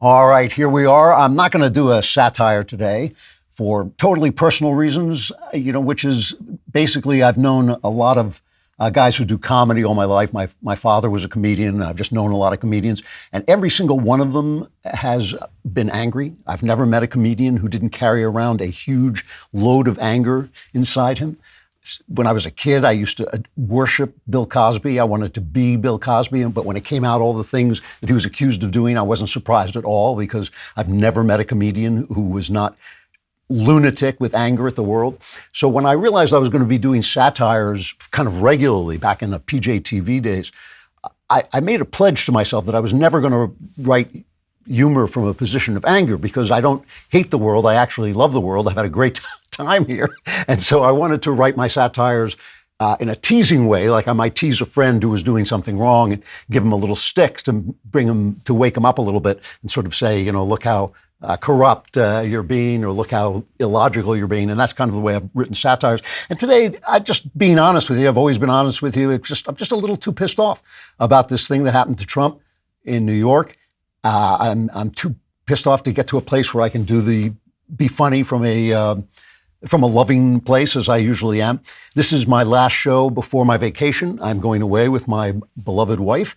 All right, here we are. I'm not going to do a satire today for totally personal reasons, which is basically I've known a lot of guys who do comedy all my life. My father was a comedian. I've just known a lot of comedians. And every single one of them has been angry. I've never met a comedian who didn't carry around a huge load of anger inside him. When I was a kid, I used to worship Bill Cosby. I wanted to be Bill Cosby. But when it came out, all the things that he was accused of doing, I wasn't surprised at all because I've never met a comedian who was not lunatic with anger at the world. So when I realized I was going to be doing satires kind of regularly back in the PJ-TV days, I made a pledge to myself that I was never going to write humor from a position of anger because I don't hate the world. I actually love the world. I've had a great time here. And so I wanted to write my satires in a teasing way, like I might tease a friend who was doing something wrong and give him a little stick to bring him, to wake him up a little bit and sort of say, look how corrupt you're being, or look how illogical you're being. And that's kind of the way I've written satires. And today, I'm just being honest with you. I've always been honest with you. I'm just a little too pissed off about this thing that happened to Trump in New York. I'm too pissed off to get to a place where I can be funny from a loving place as I usually am. This is my last show before my vacation. I'm going away with my beloved wife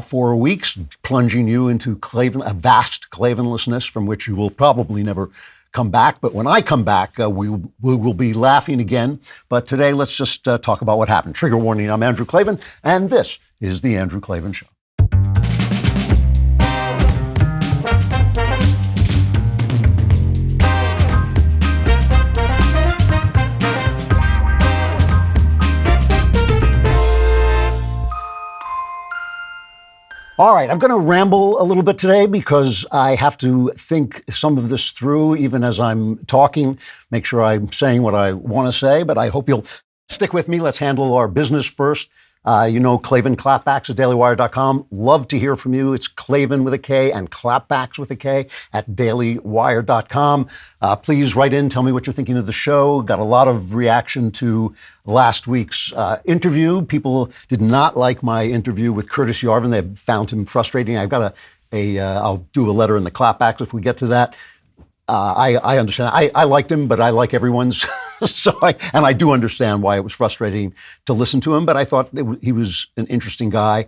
for weeks, plunging you into a vast Klavanlessness from which you will probably never come back. But when I come back, we will be laughing again. But today, let's just talk about what happened. Trigger warning, I'm Andrew Klavan, and this is The Andrew Klavan Show. All right, I'm going to ramble a little bit today because I have to think some of this through even as I'm talking, make sure I'm saying what I want to say, but I hope you'll stick with me. Let's handle our business first. Klavan Clapbacks at DailyWire.com. Love to hear from you. It's Klavan with a K and Clapbacks with a K at DailyWire.com. Please write in, tell me what you're thinking of the show. Got a lot of reaction to last week's interview. People did not like my interview with Curtis Yarvin. They found him frustrating. I've got I'll do a letter in the Clapbacks if we get to that. I understand. I liked him, but I like everyone's. I do understand why it was frustrating to listen to him, but I thought he was an interesting guy.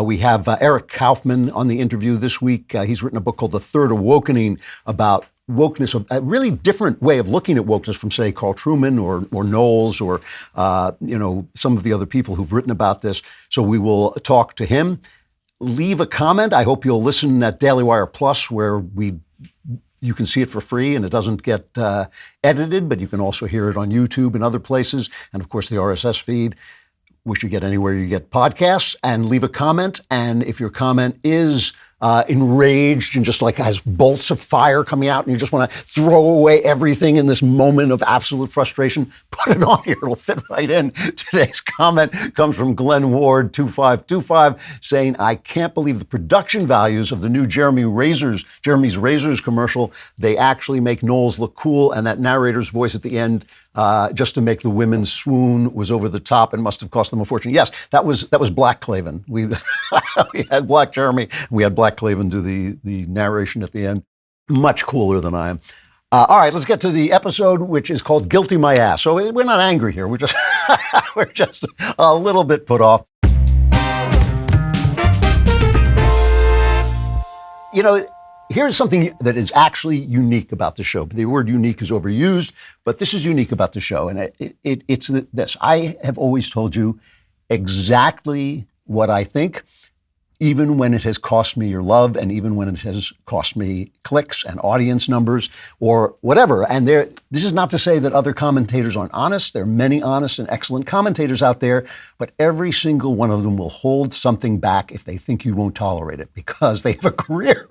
We have Eric Kaufman on the interview this week. He's written a book called The Third Awakening about wokeness, a really different way of looking at wokeness from, say, Carl Truman or Knowles or, some of the other people who've written about this. So we will talk to him. Leave a comment. I hope you'll listen at Daily Wire Plus, where you can see it for free and it doesn't get edited, but you can also hear it on YouTube and other places. And of course, the RSS feed, which you get anywhere you get podcasts. And leave a comment. And if your comment is enraged and just like has bolts of fire coming out and you just want to throw away everything in this moment of absolute frustration, put it on here. It'll fit right in. Today's comment comes from Glenn Ward 2525 saying, I can't believe the production values of the new Jeremy's Razors commercial. They actually make Knowles look cool, and that narrator's voice at the end just to make the women swoon was over the top and must have cost them a fortune. Yes, that was Black Klavan. We had Black Jeremy. We had Black Klavan do the narration at the end. Much cooler than I am. All right, let's get to the episode, which is called Guilty My Ass. So we're not angry here. We're just a little bit put off. Here's something that is actually unique about the show. The word unique is overused, but this is unique about the show. And it's this. I have always told you exactly what I think, even when it has cost me your love and even when it has cost me clicks and audience numbers or whatever. And this is not to say that other commentators aren't honest. There are many honest and excellent commentators out there, but every single one of them will hold something back if they think you won't tolerate it because they have a career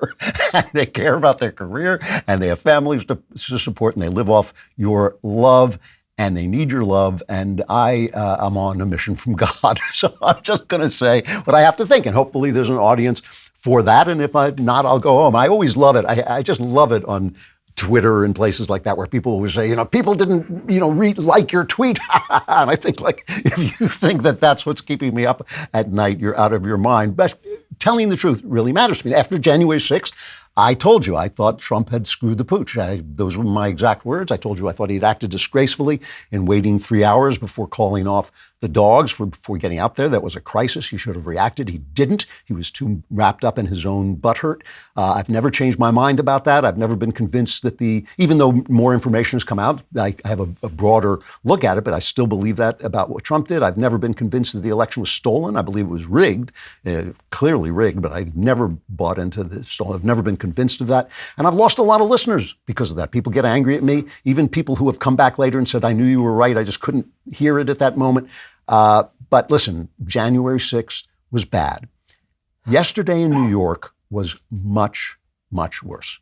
and they care about their career and they have families to support and they live off your love. And they need your love, and I am on a mission from God. So I'm just going to say what I have to think, and hopefully there's an audience for that, and if I'm not, I'll go home. I always love it. I just love it on Twitter and places like that where people always say, people didn't, like your tweet. And I think, if you think that that's what's keeping me up at night, you're out of your mind. But telling the truth really matters to me. After January 6th, I told you I thought Trump had screwed the pooch. Those were my exact words. I told you I thought he'd acted disgracefully in waiting 3 hours before calling off the dogs before getting out there. That was a crisis. He should have reacted. He didn't. He was too wrapped up in his own butthurt. I've never changed my mind about that. I've never been convinced that even though more information has come out, I have a broader look at it, but I still believe that about what Trump did. I've never been convinced that the election was stolen. I believe it was rigged, clearly rigged, but I've never bought into this. I've never been convinced of that. And I've lost a lot of listeners because of that. People get angry at me, even people who have come back later and said, I knew you were right. I just couldn't hear it at that moment. But listen, January 6th was bad. Yesterday in New York was much, much worse.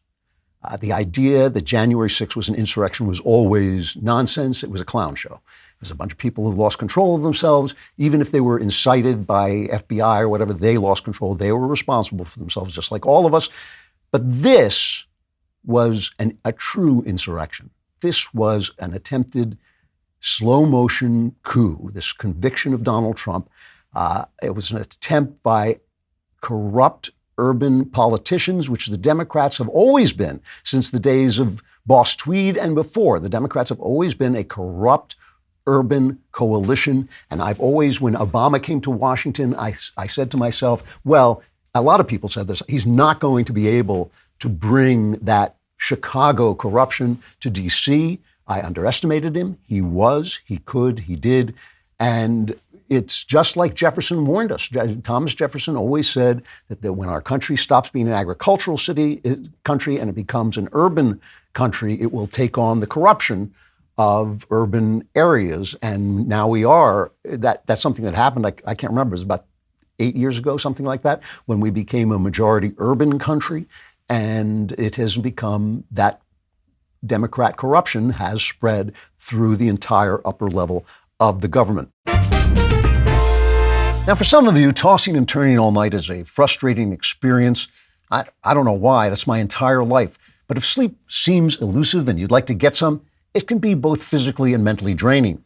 The idea that January 6th was an insurrection was always nonsense. It was a clown show. It was a bunch of people who lost control of themselves. Even if they were incited by FBI or whatever, they lost control. They were responsible for themselves, just like all of us. But this was a true insurrection. This was an attempted slow motion coup, this conviction of Donald Trump. It was an attempt by corrupt urban politicians, which the Democrats have always been since the days of Boss Tweed and before. The Democrats have always been a corrupt urban coalition. And I've always, when Obama came to Washington, I said to myself, well, a lot of people said this, he's not going to be able to bring that Chicago corruption to D.C. I underestimated him. He was, he could, he did. And it's just like Jefferson warned us. Thomas Jefferson always said that when our country stops being an agricultural country and it becomes an urban country, it will take on the corruption of urban areas. And now we are. That's something that happened. I can't remember. It was about 8 years ago, something like that, when we became a majority urban country. And it has become that Democrat corruption has spread through the entire upper level of the government. Now, for some of you, tossing and turning all night is a frustrating experience. I don't know why. That's my entire life. But if sleep seems elusive and you'd like to get some, it can be both physically and mentally draining.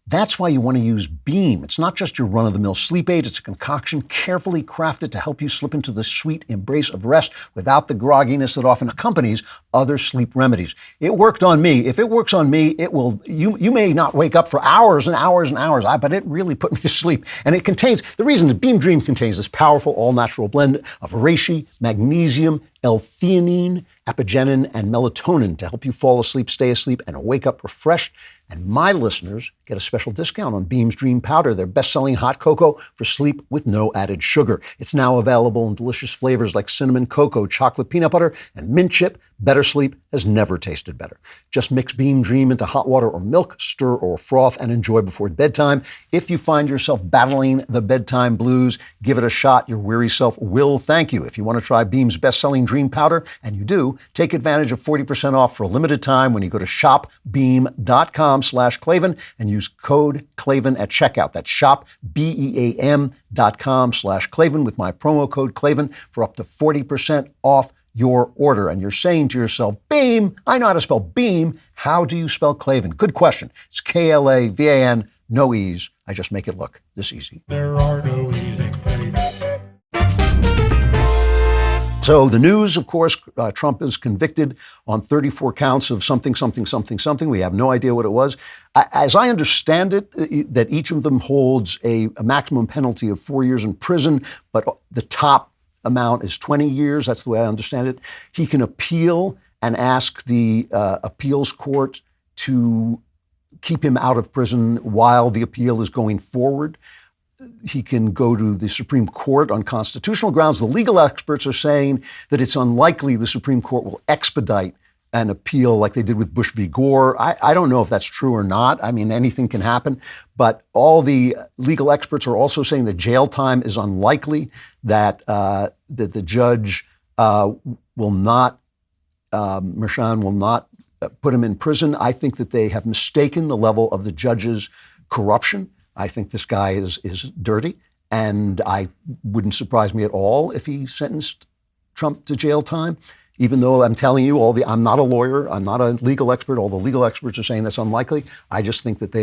That's why you want to use Beam. It's not just your run-of-the-mill sleep aid. It's a concoction carefully crafted to help you slip into the sweet embrace of rest without the grogginess that often accompanies other sleep remedies. It worked on me. If it works on me, it will. You may not wake up for hours and hours and hours, but it really put me to sleep. And it contains, the reason that Beam Dream contains this powerful all-natural blend of reishi, magnesium, L-theanine, apigenin, and melatonin to help you fall asleep, stay asleep, and wake up refreshed. And my listeners get a special discount on Beam's Dream Powder, their best-selling hot cocoa for sleep with no added sugar. It's now available in delicious flavors like cinnamon cocoa, chocolate peanut butter, and mint chip. Better sleep has never tasted better. Just mix Beam Dream into hot water or milk, stir or froth, and enjoy before bedtime. If you find yourself battling the bedtime blues, give it a shot. Your weary self will thank you. If you want to try Beam's best-selling Dream Powder, and you do, take advantage of 40% off for a limited time when you go to shopbeam.com/Klavan and use code Klavan at checkout. That's shopbeam.com/Klavan with my promo code Klavan for up to 40% off your order. And you're saying to yourself, Beam, I know how to spell Beam. How do you spell Klavan? Good question. It's Klavan, no E's. I just make it look this easy. There are no E's in Klavan. So the news, of course, Trump is convicted on 34 counts of something. We have no idea what it was. As I understand it, that each of them holds a maximum penalty of 4 years in prison, but the top amount is 20 years. That's the way I understand it. He can appeal and ask the appeals court to keep him out of prison while the appeal is going forward. He can go to the Supreme Court on constitutional grounds. The legal experts are saying that it's unlikely the Supreme Court will expedite an appeal like they did with Bush v. Gore. I don't know if that's true or not. I mean, anything can happen. But all the legal experts are also saying that jail time is unlikely, that the judge will not, Merchan will not put him in prison. I think that they have mistaken the level of the judge's corruption. I think this guy is dirty, and I wouldn't surprise me at all if he sentenced Trump to jail time. Even though I'm telling you, I'm not a lawyer, I'm not a legal expert. All the legal experts are saying that's unlikely. I just think that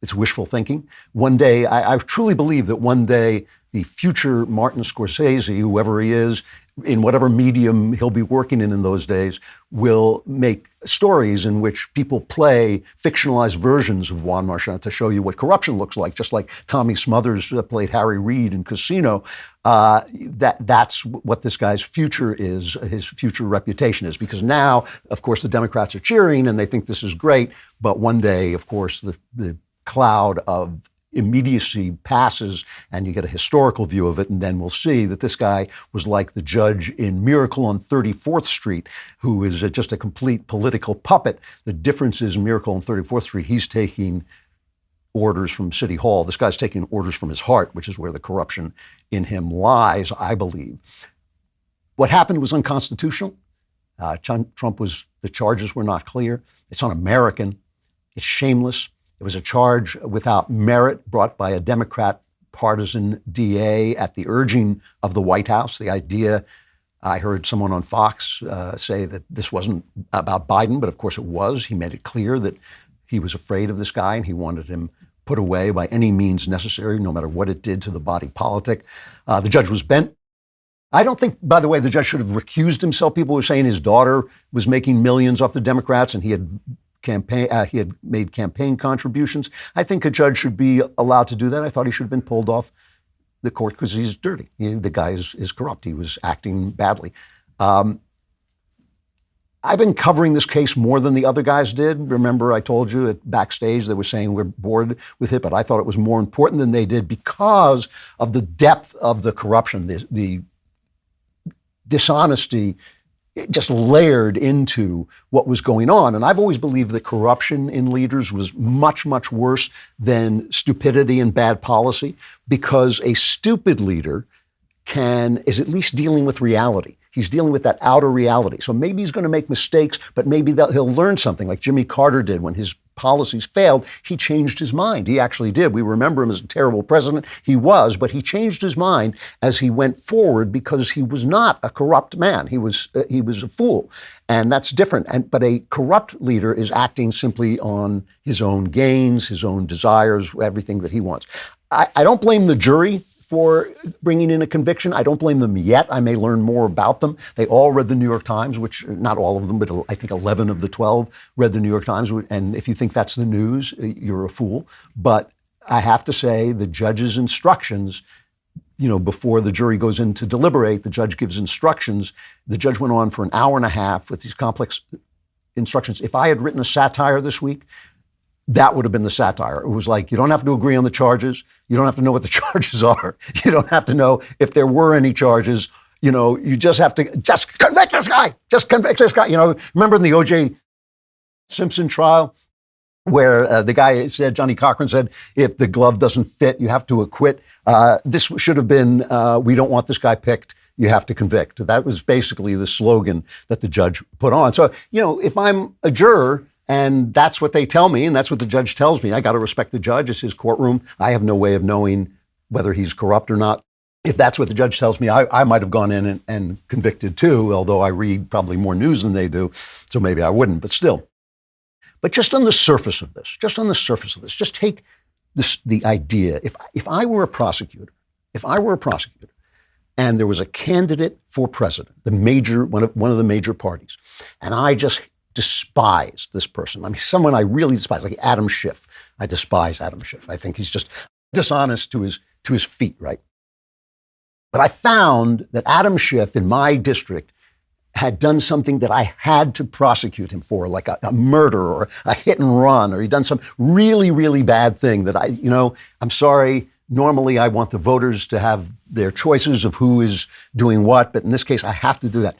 it's wishful thinking. One day, I truly believe that one day the future Martin Scorsese, whoever he is, in whatever medium he'll be working in those days, will make stories in which people play fictionalized versions of Juan Marchand to show you what corruption looks like, just like Tommy Smothers played Harry Reid in Casino. That's what this guy's future is, his future reputation is, because now, of course, the Democrats are cheering and they think this is great, but one day, of course, the cloud of immediacy passes and you get a historical view of it, and then we'll see that this guy was like the judge in Miracle on 34th Street, who is just a complete political puppet. The difference is in Miracle on 34th Street, he's taking orders from City Hall. This guy's taking orders from his heart, which is where the corruption in him lies, I believe. What happened was unconstitutional. The charges were not clear. It's un-American. It's shameless. It was a charge without merit brought by a Democrat partisan DA at the urging of the White House. The idea, I heard someone on Fox say that this wasn't about Biden, but of course it was. He made it clear that he was afraid of this guy and he wanted him put away by any means necessary, no matter what it did to the body politic. The judge was bent. I don't think, by the way, the judge should have recused himself. People were saying his daughter was making millions off the Democrats and he had made campaign contributions. I think a judge should be allowed to do that. I thought he should have been pulled off the court because he's dirty. The guy is corrupt. He was acting badly. I've been covering this case more than the other guys did. Remember, I told you at backstage they were saying we're bored with it, but I thought it was more important than they did because of the depth of the corruption, the dishonesty just layered into what was going on. And I've always believed that corruption in leaders was much, much worse than stupidity and bad policy, because a stupid leader is at least dealing with reality. He's dealing with that outer reality. So maybe he's going to make mistakes, but maybe he'll learn something like Jimmy Carter did when his policies failed. He changed his mind. He actually did. We remember him as a terrible president. He was, but he changed his mind as he went forward because he was not a corrupt man. He was a fool. And that's different. But a corrupt leader is acting simply on his own gains, his own desires, everything that he wants. I don't blame the jury for bringing in a conviction. I don't blame them yet. I may learn more about them. They all read the New York Times, which not all of them, but I think 11 of the 12 read the New York Times. And if you think that's the news, you're a fool. But I have to say the judge's instructions, before the jury goes in to deliberate, the judge gives instructions. The judge went on for an hour and a half with these complex instructions. If I had written a satire this week, that would have been the satire. It was like, you don't have to agree on the charges. You don't have to know what the charges are. You don't have to know if there were any charges. You just have to convict this guy. Just convict this guy. Remember in the O.J. Simpson trial where the guy said, Johnny Cochran said, if the glove doesn't fit, you have to acquit. This should have been, we don't want this guy picked. You have to convict. That was basically the slogan that the judge put on. So, if I'm a juror, and that's what they tell me, and that's what the judge tells me, I got to respect the judge. It's his courtroom. I have no way of knowing whether he's corrupt or not. If that's what the judge tells me, I might have gone in and convicted too, although I read probably more news than they do, so maybe I wouldn't, but still. But just on the surface of this, just take the idea. If I were a prosecutor, and there was a candidate for president, one of the major parties, and I just despised this person. I mean, someone I really despise, like Adam Schiff. I despise Adam Schiff. I think he's just dishonest to his feet, right? But I found that Adam Schiff in my district had done something that I had to prosecute him for, like a murder or a hit and run, or he'd done some really, really bad thing that I'm sorry. Normally, I want the voters to have their choices of who is doing what, but in this case, I have to do that.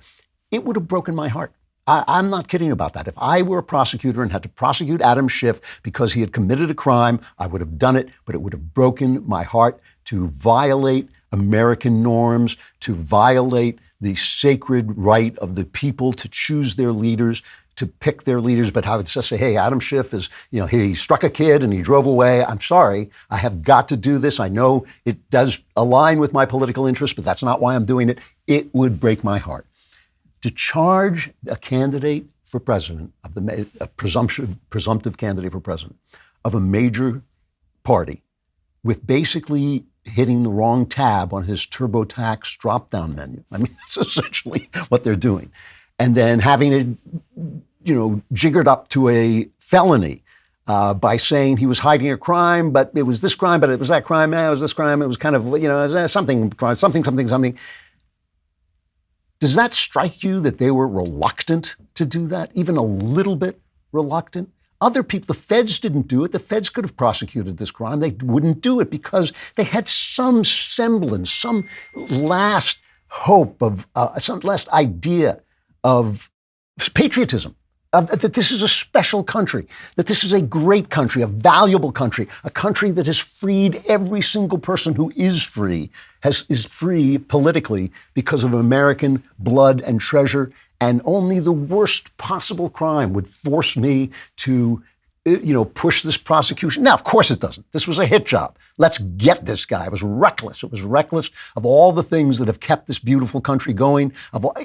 It would have broken my heart. I'm not kidding about that. If I were a prosecutor and had to prosecute Adam Schiff because he had committed a crime, I would have done it, but it would have broken my heart to violate American norms, to violate the sacred right of the people to choose their leaders, to pick their leaders. But I would just say, hey, Adam Schiff is, he struck a kid and he drove away. I'm sorry. I have got to do this. I know it does align with my political interests, but that's not why I'm doing it. It would break my heart. To charge a candidate for president, a presumptive candidate for president of a major party with basically hitting the wrong tab on his TurboTax drop-down menu. I mean, that's essentially what they're doing. And then having it, jiggered up to a felony by saying he was hiding a crime, but it was this crime, but it was that crime, it was this crime, it was kind of, something. Does that strike you that they were reluctant to do that? Even a little bit reluctant? Other people, the feds didn't do it. The feds could have prosecuted this crime. They wouldn't do it because they had some semblance, some last hope of, some last idea of patriotism, that this is a special country, that this is a great country, a valuable country, a country that has freed every single person who is free, is free politically because of American blood and treasure. And only the worst possible crime would force me to, push this prosecution. Now, of course it doesn't. This was a hit job. Let's get this guy. It was reckless. It was reckless of all the things that have kept this beautiful country going,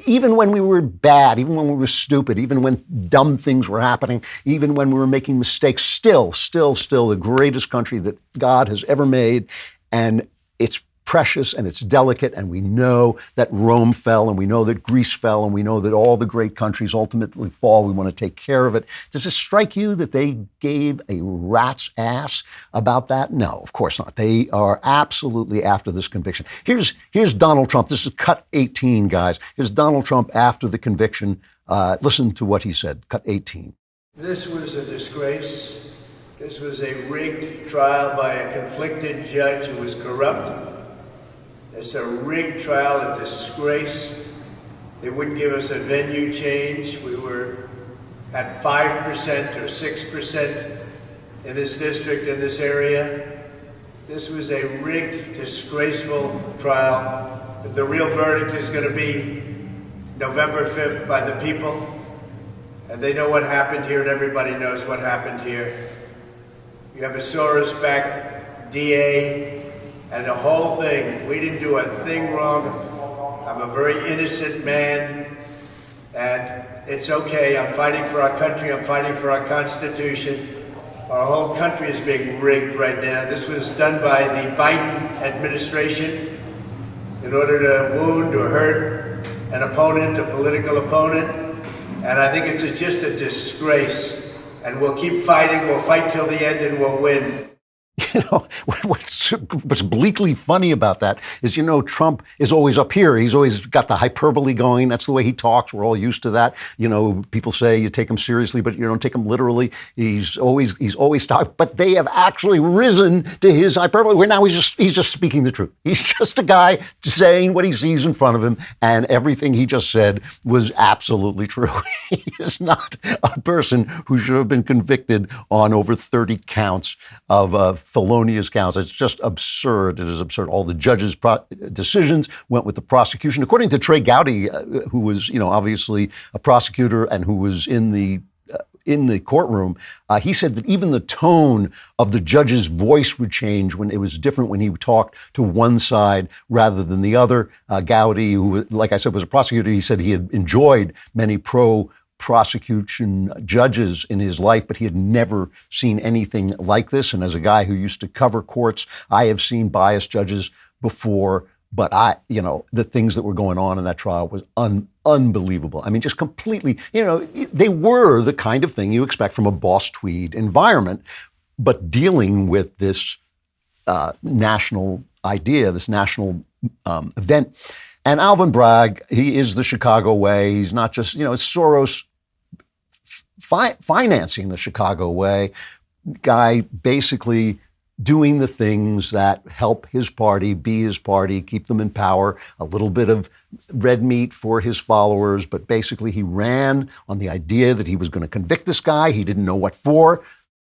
even when we were bad, even when we were stupid, even when dumb things were happening, even when we were making mistakes, still the greatest country that God has ever made. And it's precious and it's delicate, and we know that Rome fell, and we know that Greece fell, and we know that all the great countries ultimately fall. We want to take care of it. Does it strike you that they gave a rat's ass about that? No, of course not. They are absolutely after this conviction. Here's Donald Trump. This is cut 18, guys. Here's Donald Trump after the conviction. Listen to what he said. Cut 18. This was a disgrace. This was a rigged trial by a conflicted judge who was corrupt. It's a rigged trial, a disgrace. They wouldn't give us a venue change. We were at 5% or 6% in this district, in this area. This was a rigged, disgraceful trial. The real verdict is going to be November 5th by the people. And they know what happened here, and everybody knows what happened here. You have a Soros-backed DA, and the whole thing, we didn't do a thing wrong. I'm a very innocent man, and it's okay. I'm fighting for our country. I'm fighting for our Constitution. Our whole country is being rigged right now. This was done by the Biden administration in order to wound or hurt an opponent, a political opponent. And I think it's just a disgrace. And we'll keep fighting. We'll fight till the end, and we'll win. What's bleakly funny about that is, Trump is always up here. He's always got the hyperbole going. That's the way he talks. We're all used to that. People say you take him seriously, but you don't take him literally. He's always talking. But they have actually risen to his hyperbole. Where now he's just speaking the truth. He's just a guy saying what he sees in front of him, and everything he just said was absolutely true. He is not a person who should have been convicted on over 30 counts of felonious counts. It's just absurd. It is absurd. All the judges' decisions went with the prosecution. According to Trey Gowdy, who was, obviously a prosecutor and who was in the courtroom, he said that even the tone of the judge's voice would change when it was different when he talked to one side rather than the other. Gowdy, who, like I said, was a prosecutor, he said he had enjoyed many prosecution judges in his life, but he had never seen anything like this. And as a guy who used to cover courts, I have seen biased judges before, but the things that were going on in that trial was unbelievable. I mean, just completely, they were the kind of thing you expect from a Boss Tweed environment, but dealing with this national idea, this national event. And Alvin Bragg, he is the Chicago way. He's not just, it's Soros financing the Chicago way. Guy basically doing the things that help his party be his party, keep them in power, a little bit of red meat for his followers. But basically he ran on the idea that he was going to convict this guy. He didn't know what for.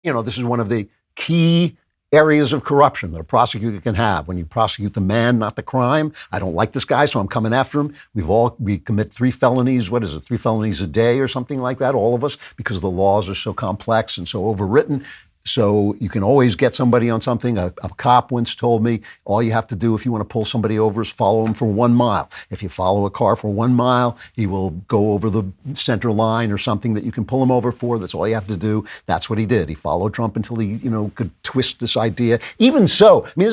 This is one of the key areas of corruption that a prosecutor can have. When you prosecute the man, not the crime. I don't like this guy, so I'm coming after him. We commit 3 felonies. What is it? 3 felonies a day or something like that, all of us, because the laws are so complex and so overwritten. So you can always get somebody on something. A cop once told me, all you have to do if you want to pull somebody over is follow him for 1 mile. If you follow a car for 1 mile, he will go over the center line or something that you can pull him over for. That's all you have to do. That's what he did. He followed Trump until he, could twist this idea. Even so, I mean,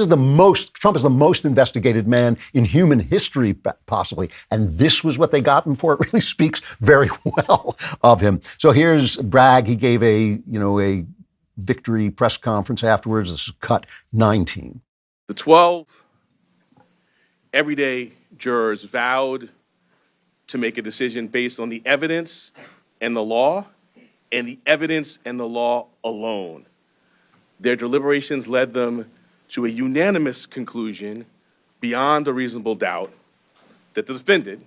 Trump is the most investigated man in human history, possibly. And this was what they got him for. It really speaks very well of him. So here's Bragg. He gave a victory press conference afterwards. This is cut 19. The 12 everyday jurors vowed to make a decision based on the evidence and the law, and the evidence and the law alone. Their deliberations led them to a unanimous conclusion beyond a reasonable doubt that the defendant,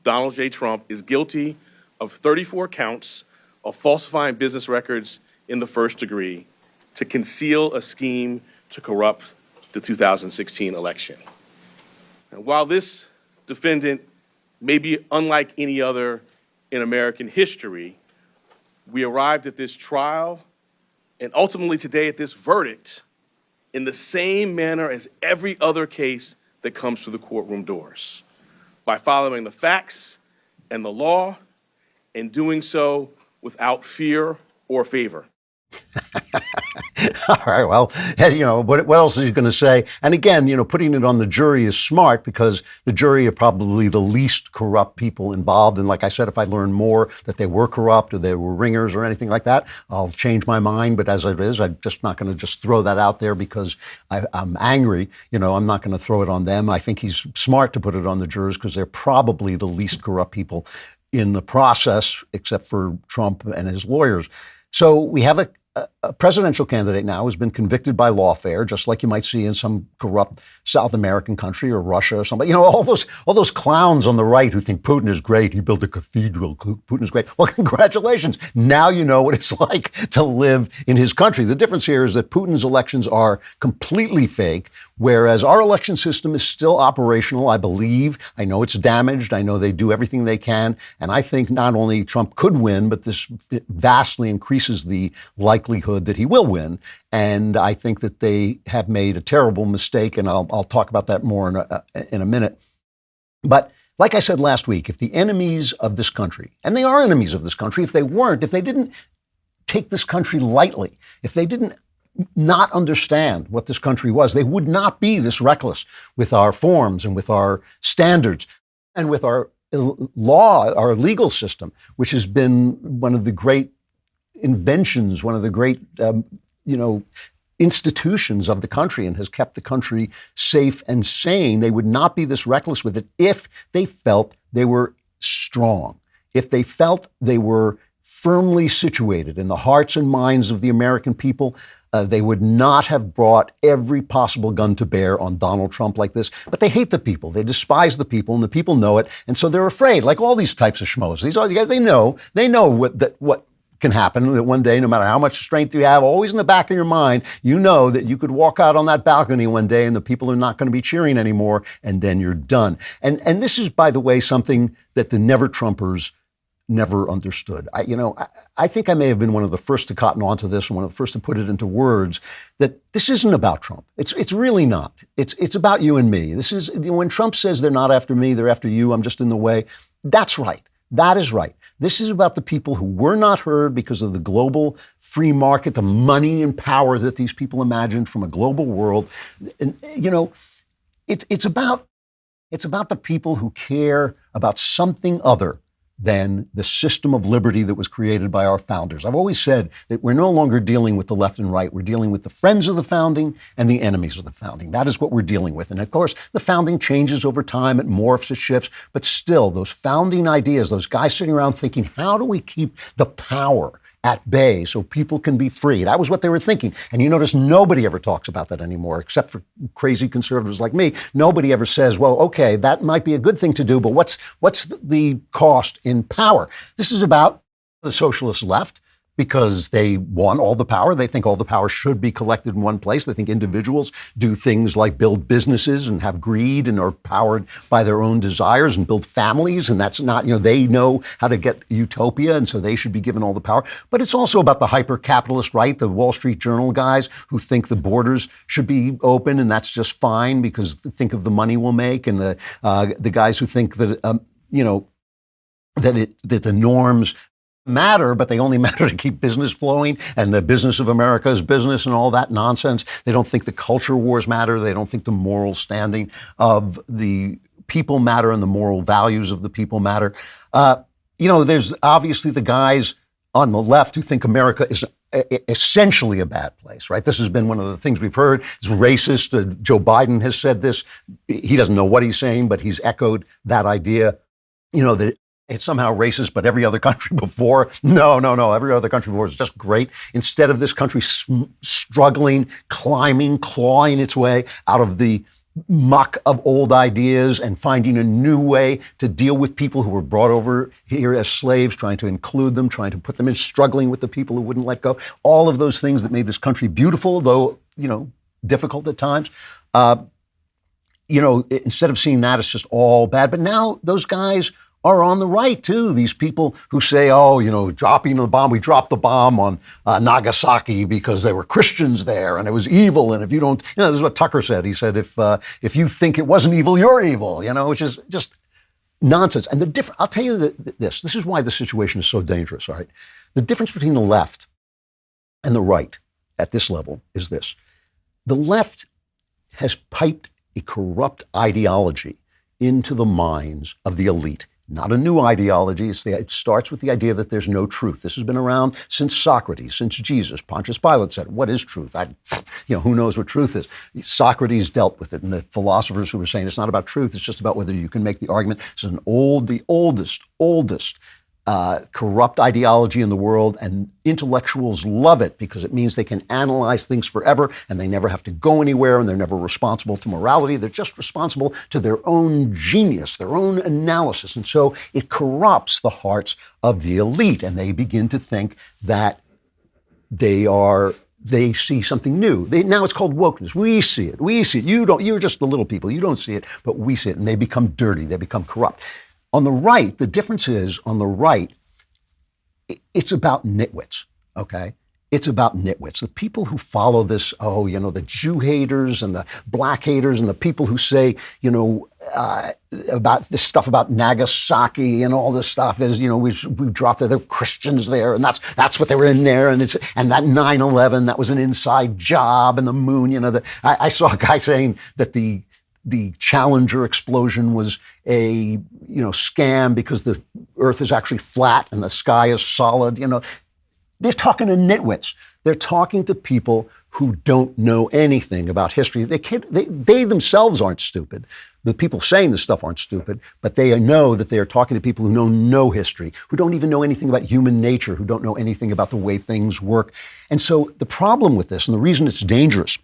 Donald J. Trump, is guilty of 34 counts of falsifying business records in the first degree to conceal a scheme to corrupt the 2016 election. And while this defendant may be unlike any other in American history, we arrived at this trial and ultimately today at this verdict in the same manner as every other case that comes through the courtroom doors, by following the facts and the law and doing so without fear or favor. All right, well, what else is he going to say? And again, putting it on the jury is smart because the jury are probably the least corrupt people involved. And like I said, if I learn more that they were corrupt or they were ringers or anything like that, I'll change my mind. But as it is, I'm just not going to just throw that out there because I'm angry. I'm not going to throw it on them. I think he's smart to put it on the jurors because they're probably the least corrupt people in the process, except for Trump and his lawyers. So we have a presidential candidate now who's been convicted by lawfare, just like you might see in some corrupt South American country or Russia or somebody. All those clowns on the right who think Putin is great. He built a cathedral. Putin is great. Well, congratulations. Now you know what it's like to live in his country. The difference here is that Putin's elections are completely fake, whereas our election system is still operational, I believe. I know it's damaged. I know they do everything they can. And I think not only Trump could win, but this vastly increases the likelihood that he will win. And I think that they have made a terrible mistake, and I'll talk about that more in a minute. But like I said last week, if the enemies of this country, and they are enemies of this country, if they didn't take this country lightly, if they didn't not understand what this country was, they would not be this reckless with our forms and with our standards and with our law, our legal system, which has been one of the great inventions, one of the great, institutions of the country and has kept the country safe and sane. They would not be this reckless with it if they felt they were strong, if they felt they were firmly situated in the hearts and minds of the American people. They would not have brought every possible gun to bear on Donald Trump like this. But they hate the people. They despise the people, and the people know it. And so they're afraid, like all these types of schmoes. They know what can happen, that one day, no matter how much strength you have, always in the back of your mind, you know that you could walk out on that balcony one day and the people are not going to be cheering anymore, and then you're done. And this is, by the way, something that the never-Trumpers never understood. I think I may have been one of the first to cotton onto this and one of the first to put it into words, that this isn't about Trump. It's really not. It's about you and me. This is, when Trump says they're not after me, they're after you, I'm just in the way. That's right. That is right. This is about the people who were not heard because of the global free market, the money and power that these people imagined from a global world. And, it's about the people who care about something other than the system of liberty that was created by our founders. I've always said that we're no longer dealing with the left and right. We're dealing with the friends of the founding and the enemies of the founding. That is what we're dealing with. And of course, the founding changes over time. It morphs, it shifts. But still, those founding ideas, those guys sitting around thinking, how do we keep the power at bay so people can be free? That was what they were thinking. And you notice nobody ever talks about that anymore, except for crazy conservatives like me. Nobody ever says, well, okay, that might be a good thing to do, but what's the cost in power? This is about the socialist left. because they want all the power. They think all the power should be collected in one place. They think individuals do things like build businesses and have greed and are powered by their own desires and build families. And that's not, they know how to get utopia. And so they should be given all the power. But it's also about the hyper-capitalist right, the Wall Street Journal guys who think the borders should be open and that's just fine because think of the money we'll make. And the guys who think that, that the norms matter, but they only matter to keep business flowing, and the business of America is business and all that nonsense. They don't think the culture wars matter. They don't think the moral standing of the people matter and the moral values of the people matter. There's obviously the guys on the left who think America is essentially a bad place, right? This has been one of the things we've heard. It's racist. Joe Biden has said this. He doesn't know what he's saying, but he's echoed that idea, that it's somehow racist, but every other country before. No. Every other country before is just great. Instead of this country struggling, climbing, clawing its way out of the muck of old ideas and finding a new way to deal with people who were brought over here as slaves, trying to include them, trying to put them in, struggling with the people who wouldn't let go. All of those things that made this country beautiful, though, difficult at times. Instead of seeing that, it's just all bad. But now those guys are on the right, too. These people who say, dropping the bomb, we dropped the bomb on Nagasaki because there were Christians there and it was evil. And if you don't, this is what Tucker said. He said, if you think it wasn't evil, you're evil, which is just nonsense. And I'll tell you this is why the situation is so dangerous, all right? The difference between the left and the right at this level is this. The left has piped a corrupt ideology into the minds of the elite. Not a new ideology. It starts with the idea that there's no truth. This has been around since Socrates, since Jesus. Pontius Pilate said, what is truth? Who knows what truth is? Socrates dealt with it. And the philosophers who were saying it's not about truth, it's just about whether you can make the argument. It's the oldest corrupt ideology in the world, and intellectuals love it because it means they can analyze things forever and they never have to go anywhere and they're never responsible to morality. They're just responsible to their own genius, their own analysis. And so it corrupts the hearts of the elite, and they begin to think that they see something new. Now it's called wokeness. We see it. You don't. You're just the little people. You don't see it, but we see it. And they become dirty. They become corrupt. On the right, the difference is, on the right, it's about nitwits, okay? It's about nitwits. The people who follow this, the Jew haters and the black haters and the people who say, about this stuff about Nagasaki and all this stuff is, we dropped there, there were Christians there, and that's what they were in there, and that 9/11, that was an inside job, and the moon, I saw a guy saying that the Challenger explosion was a scam because the Earth is actually flat and the sky is solid. They're talking to nitwits. They're talking to people who don't know anything about history. They themselves aren't stupid. The people saying this stuff aren't stupid, but they know that they are talking to people who know no history, who don't even know anything about human nature, who don't know anything about the way things work. And so the problem with this, and the reason it's dangerous,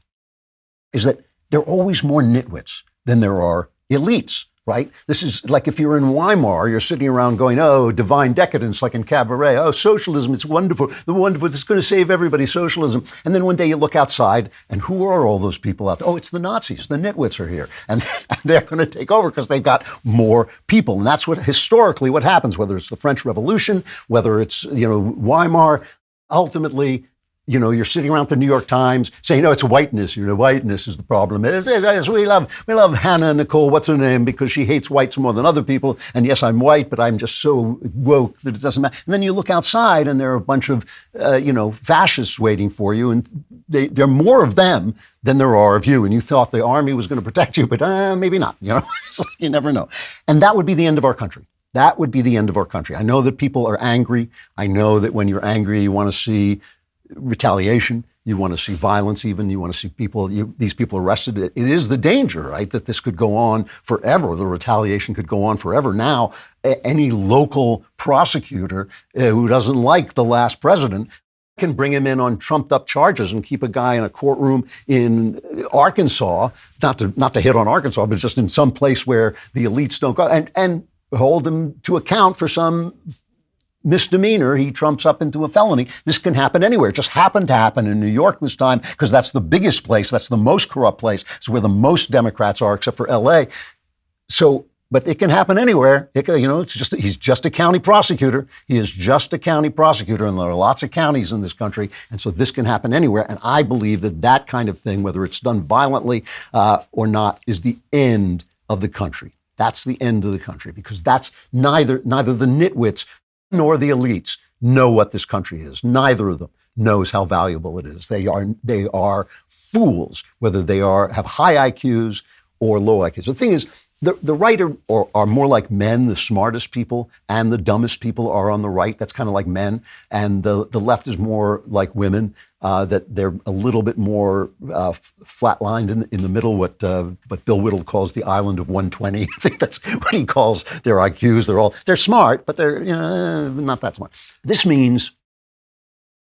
is that there are always more nitwits than there are elites, right? This is like if you're in Weimar, you're sitting around going, divine decadence, like in Cabaret. Socialism, it's wonderful. It's going to save everybody, socialism. And then one day you look outside, and who are all those people out there? It's the Nazis. The nitwits are here. And they're going to take over because they've got more people. And that's historically what happens, whether it's the French Revolution, whether it's, Weimar. Ultimately, you're sitting around the New York Times saying, it's whiteness. Whiteness is the problem. We love Hannah Nicole, what's her name, because she hates whites more than other people. And yes, I'm white, but I'm just so woke that it doesn't matter. And then you look outside and there are a bunch of, fascists waiting for you. And there are more of them than there are of you. And you thought the army was going to protect you, but maybe not. So you never know. And that would be the end of our country. That would be the end of our country. I know that people are angry. I know that when you're angry, you want to see retaliation, you want to see violence even, you want to see these people arrested. It is the danger, right, that this could go on forever. The retaliation could go on forever. Now, any local prosecutor who doesn't like the last president can bring him in on trumped up charges and keep a guy in a courtroom in Arkansas, not to hit on Arkansas, but just in some place where the elites don't go, and hold him to account for some misdemeanor, he trumps up into a felony. This can happen anywhere. It just happened to happen in New York this time because that's the biggest place. That's the most corrupt place. It's where the most Democrats are, except for L.A. So, but it can happen anywhere. He's just a county prosecutor. He is just a county prosecutor, and there are lots of counties in this country, and so this can happen anywhere. And I believe that kind of thing, whether it's done violently or not, is the end of the country. That's the end of the country, because that's neither the nitwits nor the elites know what this country is. Neither of them knows how valuable it is. They are fools, whether they have high IQs or low IQs. The thing is, the right are more like men. The smartest people and the dumbest people are on the right. That's kind of like men. And the left is more like women, that they're a little bit more flatlined in the middle, what Bill Whittle calls the island of 120. I think that's what he calls their IQs. They're smart, but they're not that smart. This means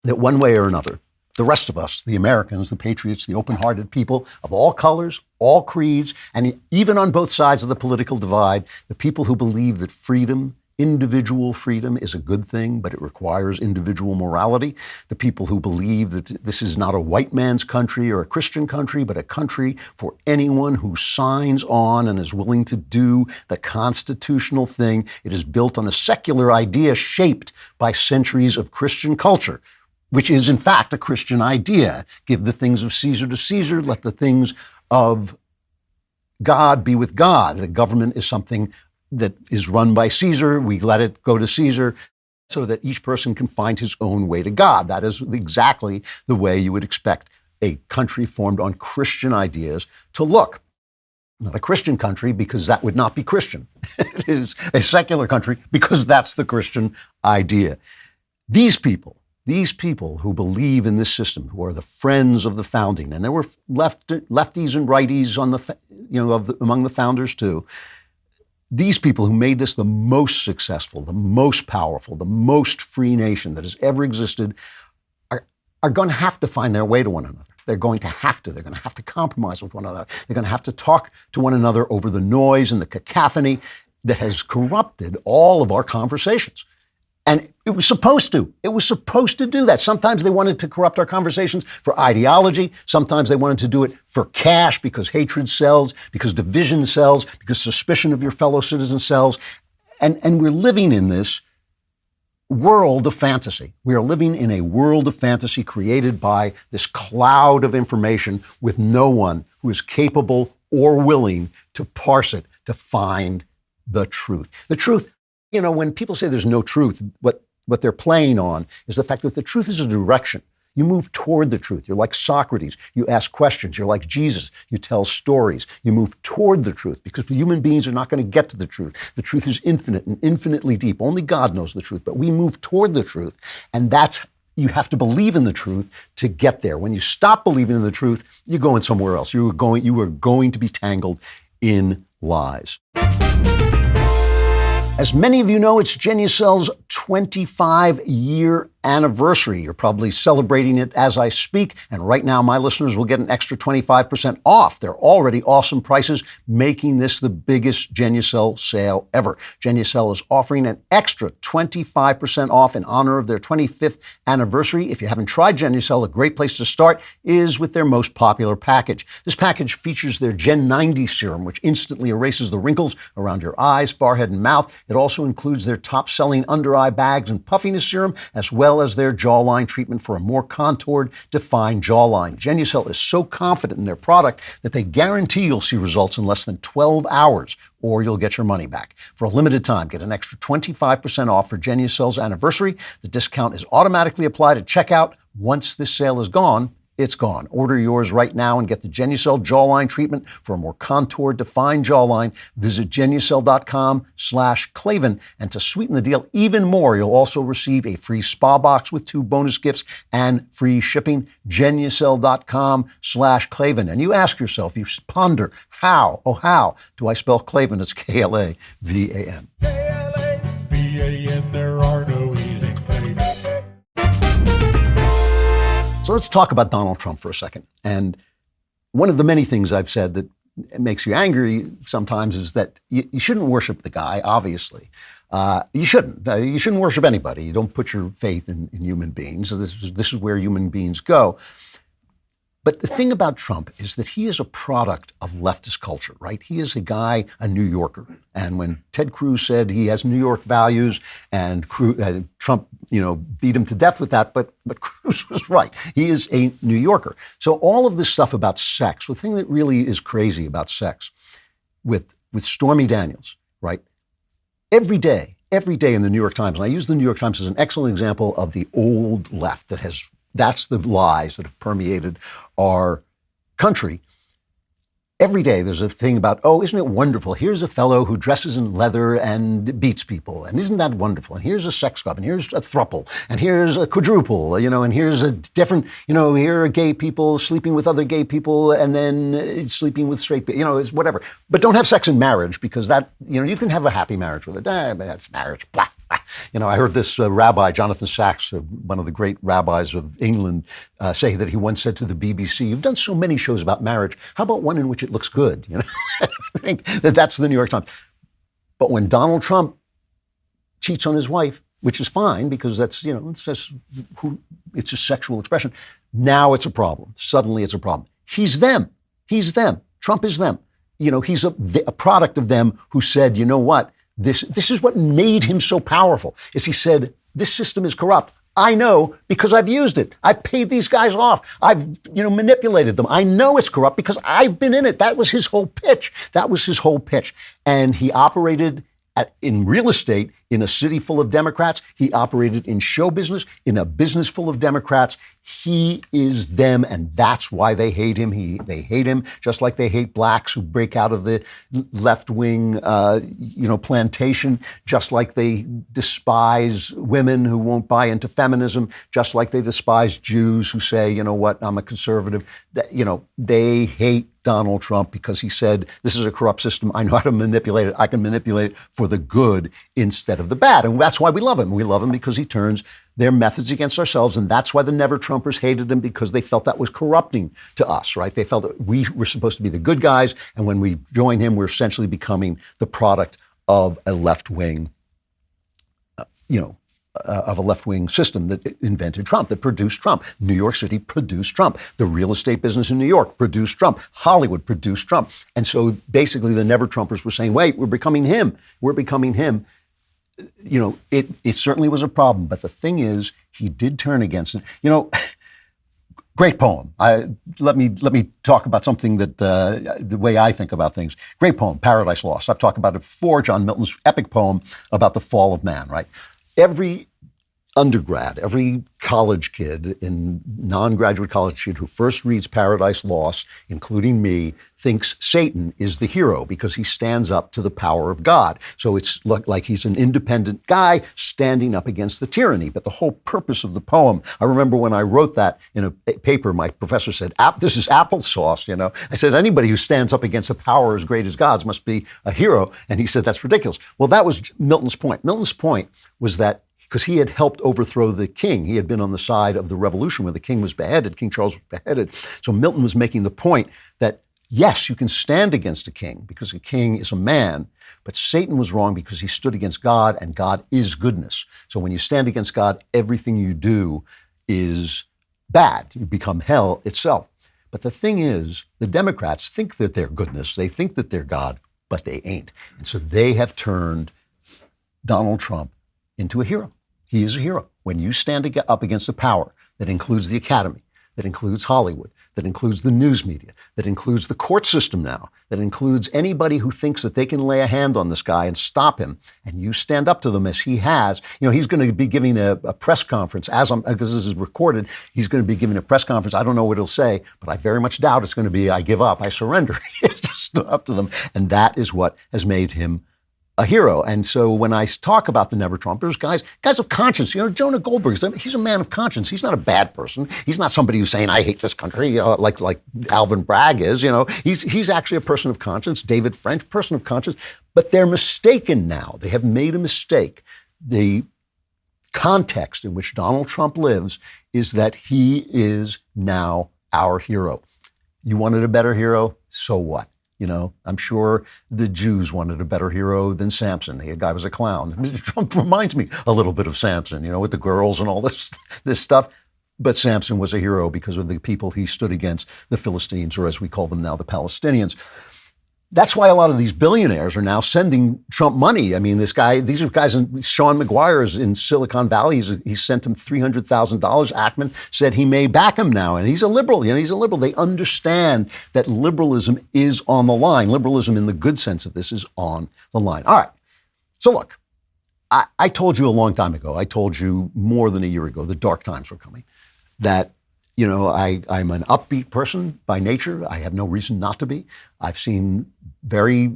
that one way or another, the rest of us, the Americans, the patriots, the open-hearted people of all colors, all creeds, and even on both sides of the political divide, the people who believe that freedom, individual freedom, is a good thing, but it requires individual morality, the people who believe that this is not a white man's country or a Christian country, but a country for anyone who signs on and is willing to do the constitutional thing. It is built on a secular idea shaped by centuries of Christian culture, which is, in fact, a Christian idea. Give the things of Caesar to Caesar, let the things of God be with God. The government is something that is run by Caesar. We let it go to Caesar so that each person can find his own way to God. That is exactly the way you would expect a country formed on Christian ideas to look. Not a Christian country, because that would not be Christian. It is a secular country because that's the Christian idea. These people who believe in this system, who are the friends of the founding, and there were lefties and righties among the founders too. These people who made this the most successful, the most powerful, the most free nation that has ever existed are going to have to find their way to one another. They're going to have to. They're going to have to compromise with one another. They're going to have to talk to one another over the noise and the cacophony that has corrupted all of our conversations. And it was supposed to. It was supposed to do that. Sometimes they wanted to corrupt our conversations for ideology. Sometimes they wanted to do it for cash, because hatred sells, because division sells, because suspicion of your fellow citizen sells. And we're living in this world of fantasy. We are living in a world of fantasy created by this cloud of information with no one who is capable or willing to parse it, to find the truth. The truth. When people say there's no truth, what they're playing on is the fact that the truth is a direction. You move toward the truth. You're like Socrates. You ask questions. You're like Jesus. You tell stories. You move toward the truth, because human beings are not going to get to the truth. The truth is infinite and infinitely deep. Only God knows the truth, but we move toward the truth. And you have to believe in the truth to get there. When you stop believing in the truth, you're going somewhere else. You are going to be tangled in lies. As many of you know, it's Genucel's 25-year anniversary. You're probably celebrating it as I speak, and right now my listeners will get an extra 25% off. They're already awesome prices, making this the biggest Genucel sale ever. Genucel is offering an extra 25% off in honor of their 25th anniversary. If you haven't tried Genucel, a great place to start is with their most popular package. This package features their Gen 90 serum, which instantly erases the wrinkles around your eyes, forehead, and mouth. It also includes their top-selling under-eye bags and puffiness serum, as well as their jawline treatment for a more contoured, defined jawline. Genucel is so confident in their product that they guarantee you'll see results in less than 12 hours, or you'll get your money back. For a limited time, get an extra 25% off for Genucel's anniversary. The discount is automatically applied at checkout. Once this sale is gone, it's gone. Order yours right now and get the Genucel jawline treatment for a more contoured, defined jawline. Visit Genucel.com/Klavan. And to sweeten the deal even more, you'll also receive a free spa box with 2 bonus gifts and free shipping. Genucel.com/Klavan. And you ask yourself, you ponder, how do I spell Klavan? It's Klavan. Klavan, there are no E's in Klavan. So let's talk about Donald Trump for a second. And one of the many things I've said that makes you angry sometimes is that you shouldn't worship the guy, obviously. You shouldn't. You shouldn't worship anybody. You don't put your faith in human beings. So this is where human beings go. But the thing about Trump is that he is a product of leftist culture, right? He is a guy, a New Yorker. And when Ted Cruz said he has New York values, and Trump, beat him to death with that, but Cruz was right. He is a New Yorker. So all of this stuff about sex, the thing that really is crazy about sex with Stormy Daniels, right? Every day in the New York Times, and I use the New York Times as an excellent example of the old left that's the lies that have permeated our country. Every day there's a thing about, oh, isn't it wonderful? Here's a fellow who dresses in leather and beats people. And isn't that wonderful? And here's a sex club. And here's a throuple. And here's a quadruple, and here's a different, here are gay people sleeping with other gay people and then sleeping with straight people, it's whatever. But don't have sex in marriage, because that, you can have a happy marriage with it. But that's marriage. Blah, blah. I heard this rabbi, Jonathan Sachs, one of the great rabbis of England, say that he once said to the BBC, "You've done so many shows about marriage. How about one in which it looks good?" I think that's the New York Times. But when Donald Trump cheats on his wife, which is fine because that's, it's a sexual expression, now it's a problem. Suddenly it's a problem. He's them. Trump is them. He's a product of them who said, you know what? This is what made him so powerful, is he said, this system is corrupt. I know because I've used it. I've paid these guys off. I've, manipulated them. I know it's corrupt because I've been in it. That was his whole pitch. And he operated in real estate in a city full of Democrats. He operated in show business in a business full of Democrats. He is them, and that's why they hate him. They hate him just like they hate blacks who break out of the left-wing, plantation, just like they despise women who won't buy into feminism, just like they despise Jews who say, you know what, I'm a conservative. They hate Donald Trump because he said, this is a corrupt system. I know how to manipulate it. I can manipulate it for the good instead of the bad. And that's why we love him. We love him because he turns their methods against ourselves. And that's why the Never Trumpers hated him, because they felt that was corrupting to us, right? They felt that we were supposed to be the good guys. And when we join him, we're essentially becoming the product of a left-wing, of a left-wing system that invented Trump, that produced Trump. New York City produced Trump. The real estate business in New York produced Trump. Hollywood produced Trump. And so basically the Never Trumpers were saying, wait, we're becoming him. It certainly was a problem. But the thing is, he did turn against it. Great poem. Let me talk about something that the way I think about things. Great poem, Paradise Lost. I've talked about it before. John Milton's epic poem about the fall of man, right? Every undergrad, every college kid and non-graduate college kid who first reads Paradise Lost, including me, thinks Satan is the hero because he stands up to the power of God. So it's like he's an independent guy standing up against the tyranny. But the whole purpose of the poem, I remember when I wrote that in a paper, my professor said, this is applesauce, I said, anybody who stands up against a power as great as God's must be a hero. And he said, that's ridiculous. Well, that was Milton's point. Milton's point was that because he had helped overthrow the king. He had been on the side of the revolution where the king was beheaded, King Charles was beheaded. So Milton was making the point that, yes, you can stand against a king because a king is a man, but Satan was wrong because he stood against God, and God is goodness. So when you stand against God, everything you do is bad. You become hell itself. But the thing is, the Democrats think that they're goodness. They think that they're God, but they ain't. And so they have turned Donald Trump into a hero. He is a hero. When you stand up against a power that includes the academy, that includes Hollywood, that includes the news media, that includes the court system now, that includes anybody who thinks that they can lay a hand on this guy and stop him, and you stand up to them as he has. He's going to be giving a press conference, because this is recorded, he's going to be giving a press conference. I don't know what he'll say, but I very much doubt it's going to be, I give up, I surrender. It's just stood up to them. And that is what has made him a hero. And so when I talk about the Never Trumpers, guys of conscience, Jonah Goldberg, he's a man of conscience. He's not a bad person. He's not somebody who's saying, I hate this country, like Alvin Bragg is, He's actually a person of conscience. David French, person of conscience. But they're mistaken now. They have made a mistake. The context in which Donald Trump lives is that he is now our hero. You wanted a better hero? So what? I'm sure the Jews wanted a better hero than Samson. The guy was a clown. Trump reminds me a little bit of Samson, with the girls and all this stuff. But Samson was a hero because of the people he stood against, the Philistines, or as we call them now, the Palestinians. That's why a lot of these billionaires are now sending Trump money. I mean, these are guys, Sean McGuire is in Silicon Valley. He sent him $300,000. Ackman said he may back him now. And he's a liberal. He's a liberal. They understand that liberalism is on the line. Liberalism in the good sense of this is on the line. All right. So look, I told you a long time ago, I told you more than a year ago, the dark times were coming, that I'm an upbeat person by nature. I have no reason not to be. I've seen very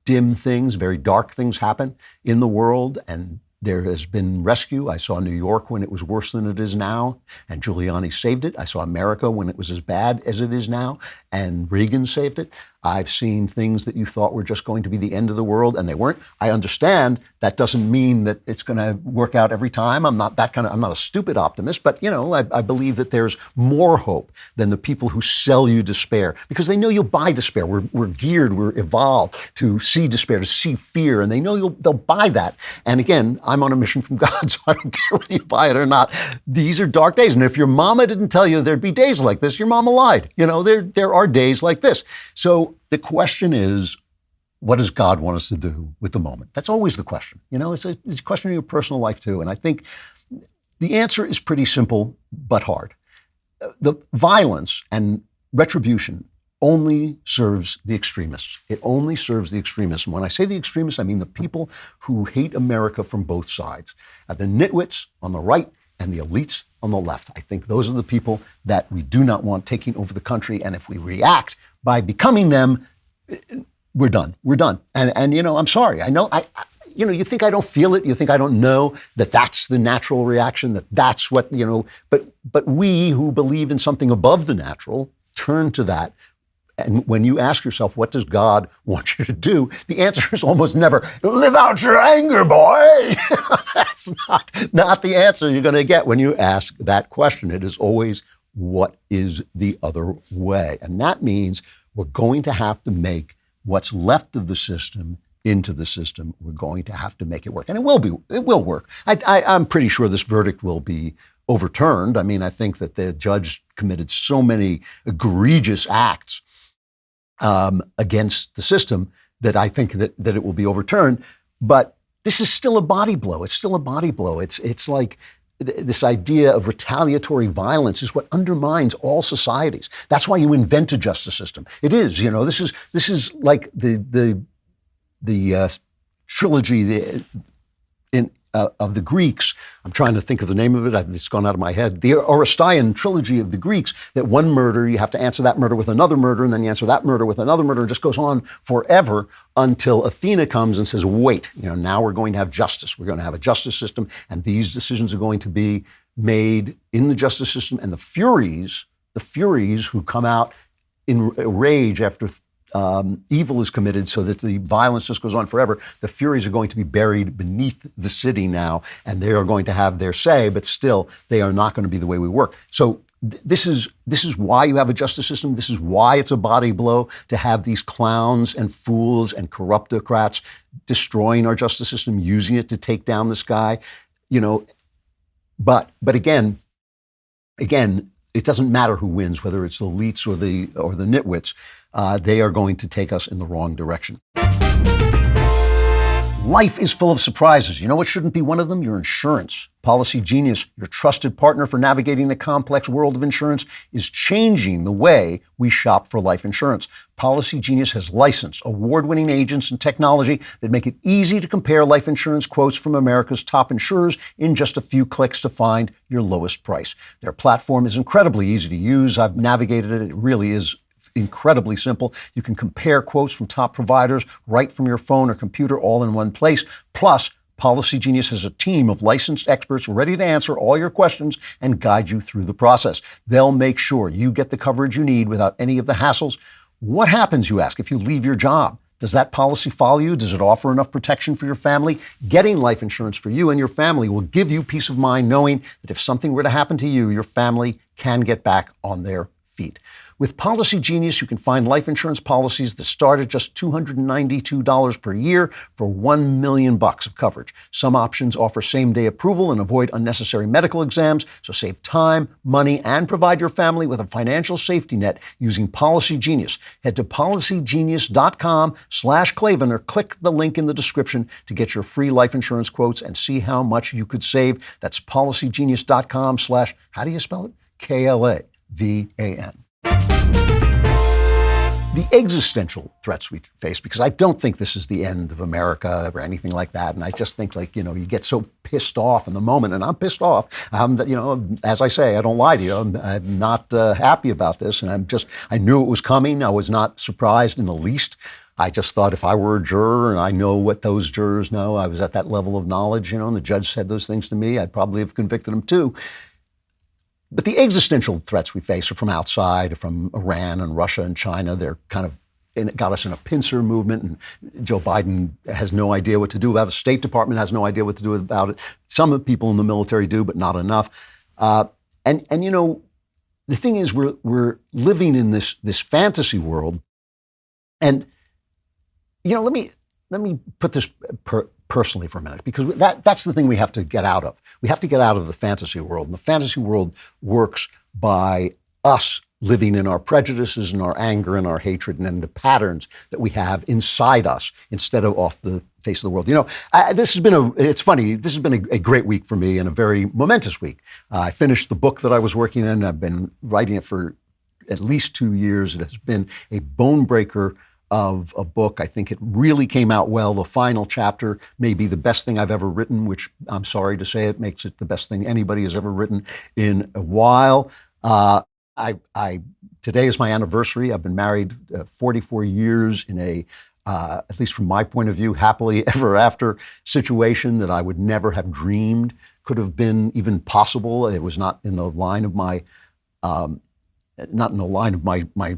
dim things, very dark things happen in the world, and there has been rescue. I saw New York when it was worse than it is now, and Giuliani saved it. I saw America when it was as bad as it is now, and Reagan saved it. I've seen things that you thought were just going to be the end of the world, and they weren't. I understand that doesn't mean that it's going to work out every time. I'm not a stupid optimist, but I believe that there's more hope than the people who sell you despair, because they know you'll buy despair. We're geared, we're evolved to see despair, to see fear, and they know they'll buy that. And again, I'm on a mission from God, so I don't care whether you buy it or not. These are dark days, and if your mama didn't tell you there'd be days like this, your mama lied. There are days like this. So the question is, what does God want us to do with the moment? That's always the question. It's a question of your personal life too. And I think the answer is pretty simple, but hard. The violence and retribution only serves the extremists. It only serves the extremists. And when I say the extremists, I mean the people who hate America from both sides. The nitwits on the right and the elites on the left. I think those are the people that we do not want taking over the country. And if we react by becoming them, we're done. We're done. And I'm sorry. I know, you think I don't feel it. You think I don't know that that's the natural reaction, that's what, but we who believe in something above the natural turn to that. And when you ask yourself, what does God want you to do? The answer is almost never, live out your anger, boy. That's not the answer you're going to get when you ask that question. It is always, what is the other way? And that means we're going to have to make what's left of the system into the system. We're going to have to make it work. And it will work. I'm pretty sure this verdict will be overturned. I mean, I think that the judge committed so many egregious acts against the system that I think that it will be overturned. But this is still a body blow. It's still a body blow. It's like this idea of retaliatory violence is what undermines all societies. That's why you invent a justice system. It is, this is like the trilogy of the Greeks. I'm trying to think of the name of it. It's gone out of my head. The Orestean trilogy of the Greeks, that one murder, you have to answer that murder with another murder, and then you answer that murder with another murder. It just goes on forever until Athena comes and says, wait, now we're going to have justice. We're going to have a justice system, and these decisions are going to be made in the justice system. And the Furies who come out in rage after evil is committed so that the violence just goes on forever. The Furies are going to be buried beneath the city now, and they are going to have their say, but still, they are not going to be the way we work. So this is why you have a justice system. This is why it's a body blow to have these clowns and fools and corruptocrats destroying our justice system, using it to take down this guy. But again, it doesn't matter who wins, whether it's the elites or the nitwits. They are going to take us in the wrong direction. Life is full of surprises. You know what shouldn't be one of them? Your insurance. Policy Genius, your trusted partner for navigating the complex world of insurance, is changing the way we shop for life insurance. Policy Genius has licensed, award-winning agents and technology that make it easy to compare life insurance quotes from America's top insurers in just a few clicks to find your lowest price. Their platform is incredibly easy to use. I've navigated it. It really is incredibly simple. You can compare quotes from top providers right from your phone or computer all in one place. Plus, Policy Genius has a team of licensed experts ready to answer all your questions and guide you through the process. They'll make sure you get the coverage you need without any of the hassles. What happens, you ask, if you leave your job? Does that policy follow you? Does it offer enough protection for your family? Getting life insurance for you and your family will give you peace of mind knowing that if something were to happen to you, your family can get back on their feet. With Policy Genius, you can find life insurance policies that start at just $292 per year for $1 million of coverage. Some options offer same-day approval and avoid unnecessary medical exams, so save time, money, and provide your family with a financial safety net using Policy Genius. Head to policygenius.com/Klavan or click the link in the description to get your free life insurance quotes and see how much you could save. That's policygenius.com/ how do you spell it? Klavan. The existential threats we face, because I don't think this is the end of America or anything like that. And I just think, like, you get so pissed off in the moment, and I'm pissed off. As I say, I don't lie to you. I'm not happy about this. And I knew it was coming. I was not surprised in the least. I just thought if I were a juror and I know what those jurors know, I was at that level of knowledge, and the judge said those things to me, I'd probably have convicted him too. But the existential threats we face are from outside, from Iran and Russia and China. They're kind of got us in a pincer movement, and Joe Biden has no idea what to do about it. The State Department has no idea what to do about it. Some of the people in the military do, but not enough. The thing is, we're living in this fantasy world, and let me put this personally for a minute, because that's the thing we have to get out of. We have to get out of the fantasy world. And the fantasy world works by us living in our prejudices and our anger and our hatred and the patterns that we have inside us instead of off the face of the world. It's funny, this has been a great week for me and a very momentous week. I finished the book that I was working in. I've been writing it for at least 2 years. It has been a bone breaker of a book. I think it really came out well. The final chapter may be the best thing I've ever written, which I'm sorry to say it makes it the best thing anybody has ever written in a while. Today is my anniversary. I've been married 44 years in a, at least from my point of view, happily ever after situation that I would never have dreamed could have been even possible. It was not in the line of my, my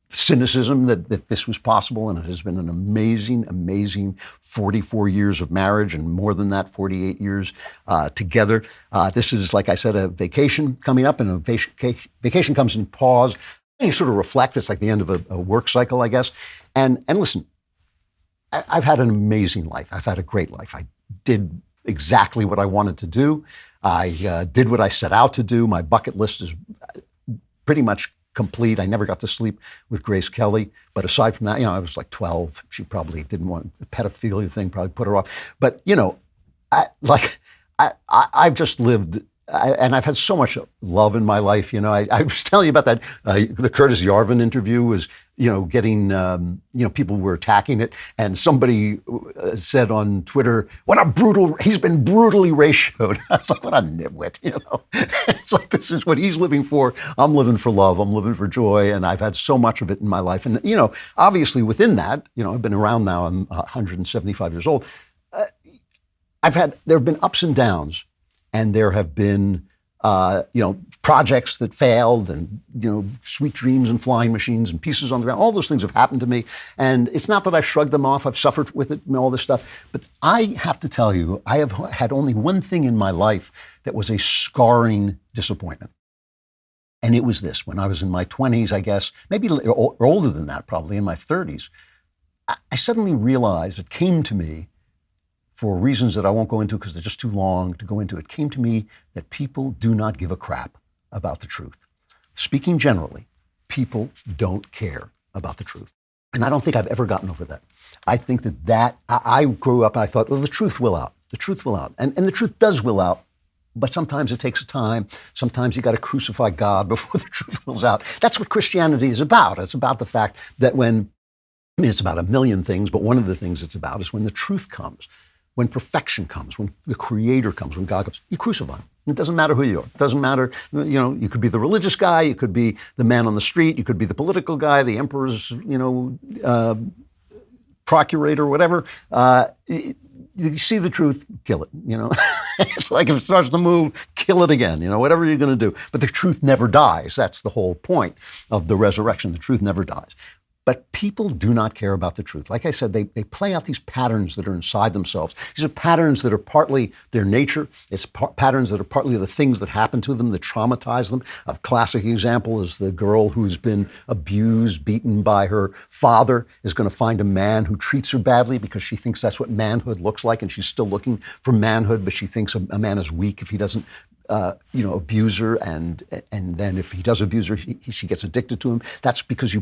cynicism that this was possible, and it has been an amazing 44 years of marriage, and more than that, 48 years together. This is, like I said, a vacation coming up, and a vacation comes in pause. And you sort of reflect. It's like the end of a work cycle, I guess. And listen, I've had an amazing life. I've had a great life. I did exactly what I wanted to do. I did what I set out to do. My bucket list is pretty much complete. I never got to sleep with Grace Kelly. But aside from that, I was like 12. She probably didn't want the pedophilia thing, probably put her off. But, I've just lived, and I've had so much love in my life. I was telling you about that, the Curtis Yarvin interview was, getting, people were attacking it. And somebody said on Twitter, he's been brutally ratioed. I was like, what a nitwit, It's like, this is what he's living for. I'm living for love. I'm living for joy. And I've had so much of it in my life. And, obviously within that, I've been around now. I'm 175 years old. There have been ups and downs, and there have been, projects that failed, and, sweet dreams and flying machines and pieces on the ground. All those things have happened to me. And it's not that I've shrugged them off. I've suffered with it and all this stuff. But I have to tell you, I have had only one thing in my life that was a scarring disappointment. And it was this. When I was in my 20s, I guess, maybe or older than that, probably in my 30s, I suddenly realized, it came to me, for reasons that I won't go into because they're just too long to go into, it came to me that people do not give a crap about the truth. Speaking generally, people don't care about the truth. And I don't think I've ever gotten over that. I think that I grew up and I thought, well, the truth will out. The truth will out. And the truth does will out. But sometimes it takes time. Sometimes you got to crucify God before the truth wills out. That's what Christianity is about. It's about the fact that it's about a million things, but one of the things it's about is when the truth comes. When perfection comes, when the Creator comes, when God comes, you crucify him. It doesn't matter who you are. It doesn't matter, you could be the religious guy, you could be the man on the street, you could be the political guy, the emperor's, procurator, whatever. You see the truth, kill it, It's like if it starts to move, kill it again, whatever you're going to do. But the truth never dies. That's the whole point of the resurrection. The truth never dies. But people do not care about the truth. Like I said, they play out these patterns that are inside themselves. These are patterns that are partly their nature. It's patterns that are partly the things that happen to them that traumatize them. A classic example is the girl who's been abused, beaten by her father is going to find a man who treats her badly because she thinks that's what manhood looks like, and she's still looking for manhood, but she thinks a man is weak if he doesn't abuse her, and then if he does abuse her, she gets addicted to him. That's because you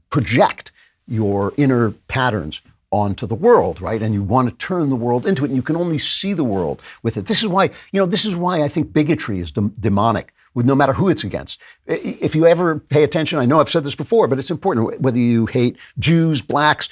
project your inner patterns onto the world, right? And you want to turn the world into it, and you can only see the world with it. This is why I think bigotry is demonic, no matter who it's against. If you ever pay attention, I know I've said this before, but it's important, whether you hate Jews, blacks,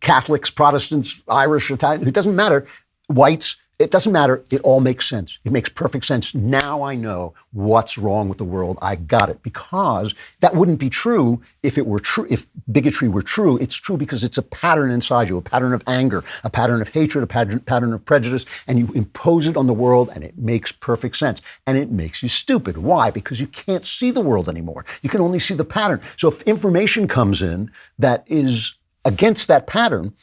Catholics, Protestants, Irish, Italian, it doesn't matter, whites, it doesn't matter. It all makes sense. It makes perfect sense. Now I know what's wrong with the world. I got it. Because that wouldn't be true if it were true, if bigotry were true. It's true because it's a pattern inside you, a pattern of anger, a pattern of hatred, a pattern of prejudice, and you impose it on the world, and it makes perfect sense. And it makes you stupid. Why? Because you can't see the world anymore. You can only see the pattern. So if information comes in that is against that pattern,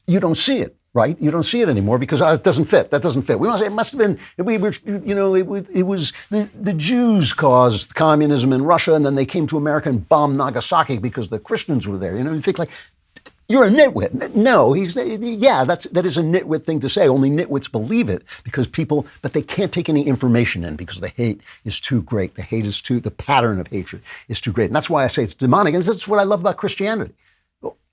you don't see it. Right? You don't see it anymore because it doesn't fit. That doesn't fit. We must say it must have been, it was the Jews caused communism in Russia, and then they came to America and bombed Nagasaki because the Christians were there. You think like, you're a nitwit. No, that is a nitwit thing to say. Only nitwits believe it but they can't take any information in because the hate is too great. The pattern of hatred is too great. And that's why I say it's demonic. And that's what I love about Christianity.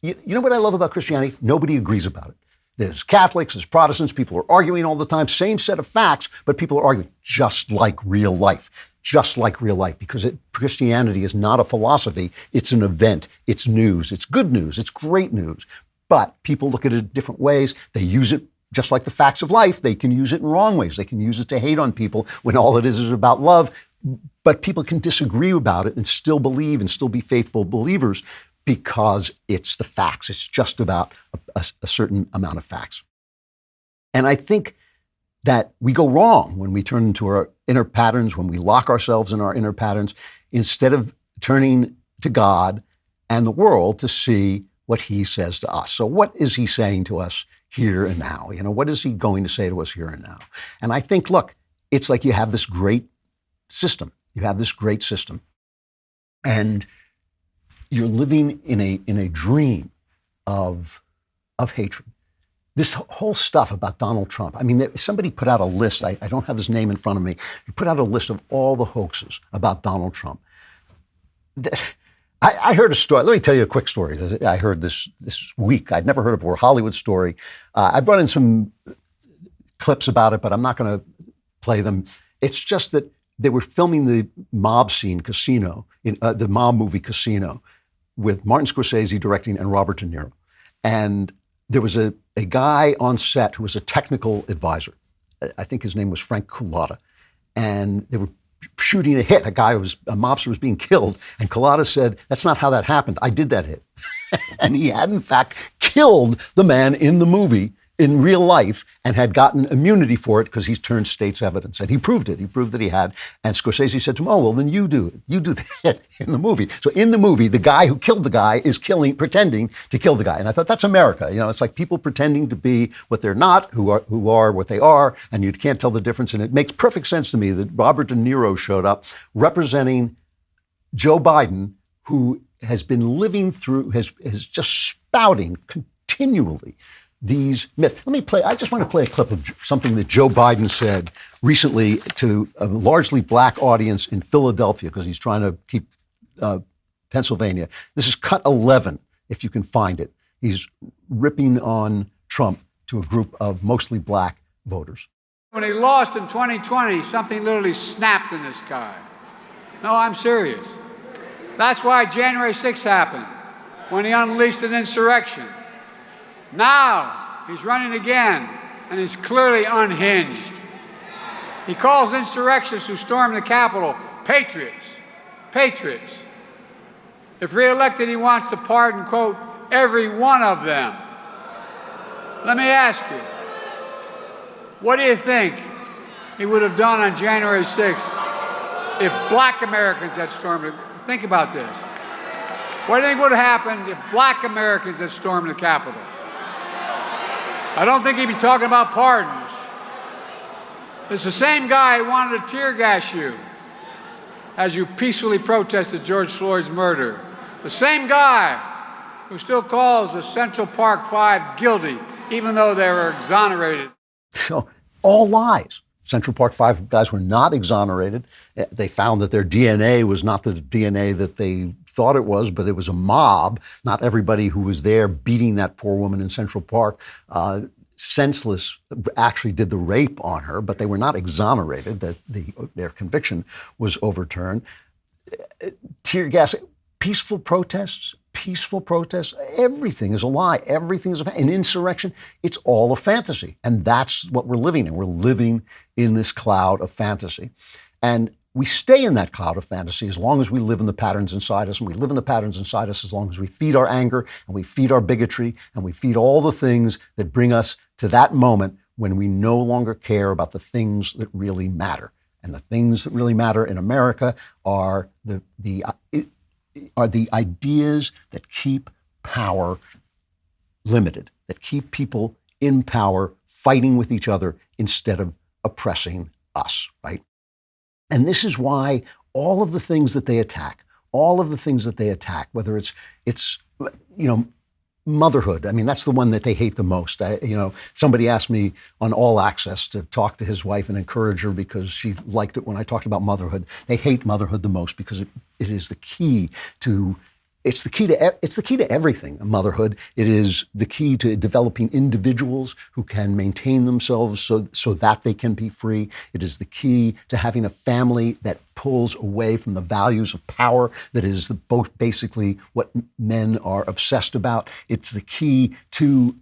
You know what I love about Christianity? Nobody agrees about it. There's Catholics, there's Protestants, people are arguing all the time, same set of facts, but people are arguing just like real life, because Christianity is not a philosophy, it's an event, it's news, it's good news, it's great news. But people look at it different ways, they use it just like the facts of life, they can use it in wrong ways, they can use it to hate on people when all it is about love, but people can disagree about it and still believe and still be faithful believers, because it's the facts. It's just about a certain amount of facts. And I think that we go wrong when we turn into our inner patterns, when we lock ourselves in our inner patterns, instead of turning to God and the world to see what he says to us. So what is he saying to us here and now? What is he going to say to us here and now? And I think, look, it's like you have this great system. And you're living in a dream of hatred. This whole stuff about Donald Trump. I mean, somebody put out a list. I don't have his name in front of me. He put out a list of all the hoaxes about Donald Trump. I heard a story. Let me tell you a quick story that I heard this week. I'd never heard of it before. A Hollywood story. I brought in some clips about it, but I'm not going to play them. It's just that they were filming the mob scene, Casino, in the mob movie Casino, with Martin Scorsese directing and Robert De Niro. And there was a guy on set who was a technical advisor. I think his name was Frank Culotta. And they were shooting a hit. A mobster was being killed. And Culotta said, that's not how that happened. I did that hit. And he had, in fact, killed the man in the movie in real life and had gotten immunity for it because he's turned state's evidence. And he proved it. He proved that he had. And Scorsese said to him, oh, well, then you do it. You do the hit in the movie. So in the movie, the guy who killed the guy is pretending to kill the guy. And I thought, that's America. It's like people pretending to be what they're not, who are what they are, and you can't tell the difference. And it makes perfect sense to me that Robert De Niro showed up representing Joe Biden, who has been living through, has just spouting continually these myths. I just want to play a clip of something that Joe Biden said recently to a largely black audience in Philadelphia, because he's trying to keep Pennsylvania. This is cut 11, if you can find it. He's ripping on Trump to a group of mostly black voters. When he lost in 2020, something literally snapped in the sky. No, I'm serious. That's why January 6th happened, when he unleashed an insurrection. Now he's running again, and he's clearly unhinged. He calls insurrectionists who stormed the Capitol patriots. Patriots. If reelected, he wants to pardon, quote, every one of them. Let me ask you, what do you think he would have done on January 6th if black Americans had stormed it? Think about this. What do you think would have happened if black Americans had stormed the Capitol? I don't think he'd be talking about pardons. It's the same guy who wanted to tear gas you as you peacefully protested George Floyd's murder. The same guy who still calls the Central Park Five guilty, even though they were exonerated. So, all lies. Central Park Five guys were not exonerated. They found that their DNA was not the DNA that they thought it was, but it was a mob. Not everybody who was there beating that poor woman in Central Park senseless actually did the rape on her, but they were not exonerated. Their conviction was overturned. Tear gas, peaceful protests, everything is a lie. Everything is an insurrection. It's all a fantasy. And that's what we're living in. We're living in this cloud of fantasy. And we stay in that cloud of fantasy as long as we live in the patterns inside us, and we live in the patterns inside us as long as we feed our anger and we feed our bigotry and we feed all the things that bring us to that moment when we no longer care about the things that really matter. And the things that really matter in America are the ideas that keep power limited, that keep people in power fighting with each other instead of oppressing us, right? And this is why all of the things that they attack, whether it's motherhood. I mean, that's the one that they hate the most. Somebody asked me on All Access to talk to his wife and encourage her because she liked it when I talked about motherhood. They hate motherhood the most because it is the key to. It's the key to everything, motherhood. It is the key to developing individuals who can maintain themselves so that they can be free. It is the key to having a family that pulls away from the values of power that is basically what men are obsessed about. It's the key to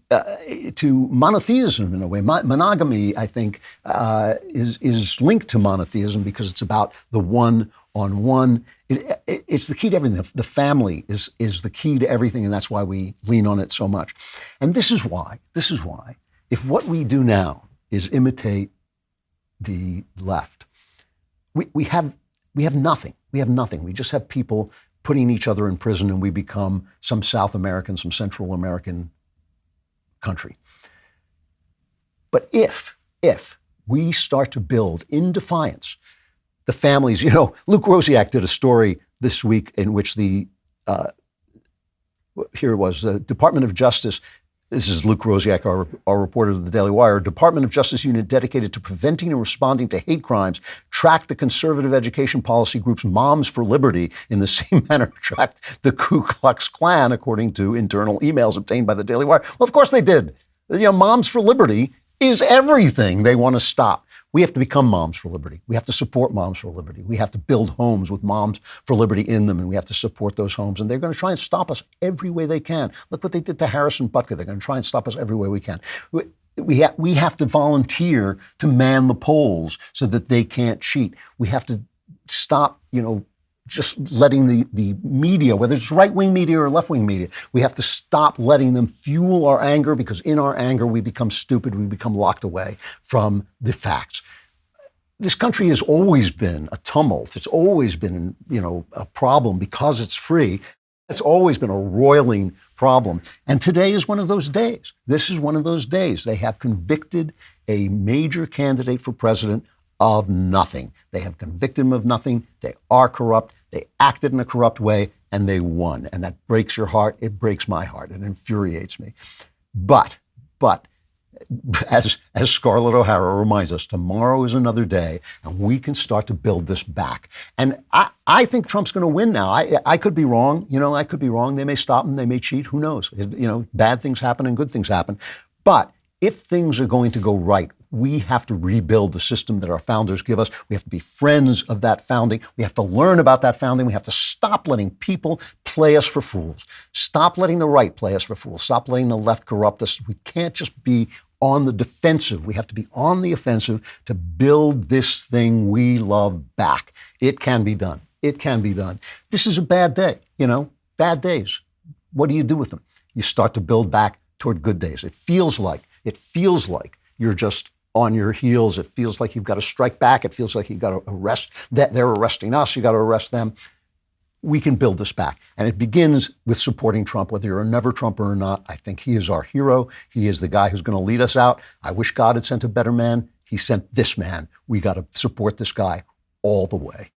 monotheism in a way. Monogamy, I think, is linked to monotheism because it's about the one-on-one. It's the key to everything. The family is the key to everything, and that's why we lean on it so much. And this is why, if what we do now is imitate the left, we have nothing. We have nothing. We just have people putting each other in prison, and we become some South American, some Central American country. But if we start to build in defiance the families, Luke Rosiak did a story this week in which the Department of Justice, this is Luke Rosiak, our reporter of the DailyWire, Department of Justice unit dedicated to preventing and responding to hate crimes, tracked the conservative education policy groups Moms for Liberty in the same manner tracked the Ku Klux Klan, according to internal emails obtained by the DailyWire. Well, of course they did. Moms for Liberty is everything they want to stop. We have to become Moms for Liberty. We have to support Moms for Liberty. We have to build homes with Moms for Liberty in them, and we have to support those homes. And they're going to try and stop us every way they can. Look what they did to Harrison Butker. They're going to try and stop us every way we can. We have to volunteer to man the polls so that they can't cheat. We have to stop, just letting the media, whether it's right-wing media or left-wing media, we have to stop letting them fuel our anger, because in our anger we become stupid, we become locked away from the facts. This country has always been a tumult. It's always been, a problem because it's free. It's always been a roiling problem. And today is one of those days. This is one of those days. They have convicted a major candidate for president of nothing. They have convicted him of nothing. They are corrupt. They acted in a corrupt way, and they won. And that breaks your heart. It breaks my heart. It infuriates me. But as Scarlett O'Hara reminds us, tomorrow is another day, and we can start to build this back. And I think Trump's going to win now. I could be wrong. I could be wrong. They may stop him. They may cheat. Who knows? Bad things happen and good things happen. But if things are going to go right, we have to rebuild the system that our founders give us. We have to be friends of that founding. We have to learn about that founding. We have to stop letting people play us for fools. Stop letting the right play us for fools. Stop letting the left corrupt us. We can't just be on the defensive. We have to be on the offensive to build this thing we love back. It can be done. It can be done. This is a bad day, bad days. What do you do with them? You start to build back toward good days. It feels like you're just on your heels. It feels like you've got to strike back. It feels like you've got to arrest, that they're arresting us. You got to arrest them. we can build this back. And it begins with supporting Trump, whether you're a never Trumper or not. I think he is our hero. He is the guy who's going to lead us out. I wish God had sent a better man. He sent this man. We got to support this guy all the way.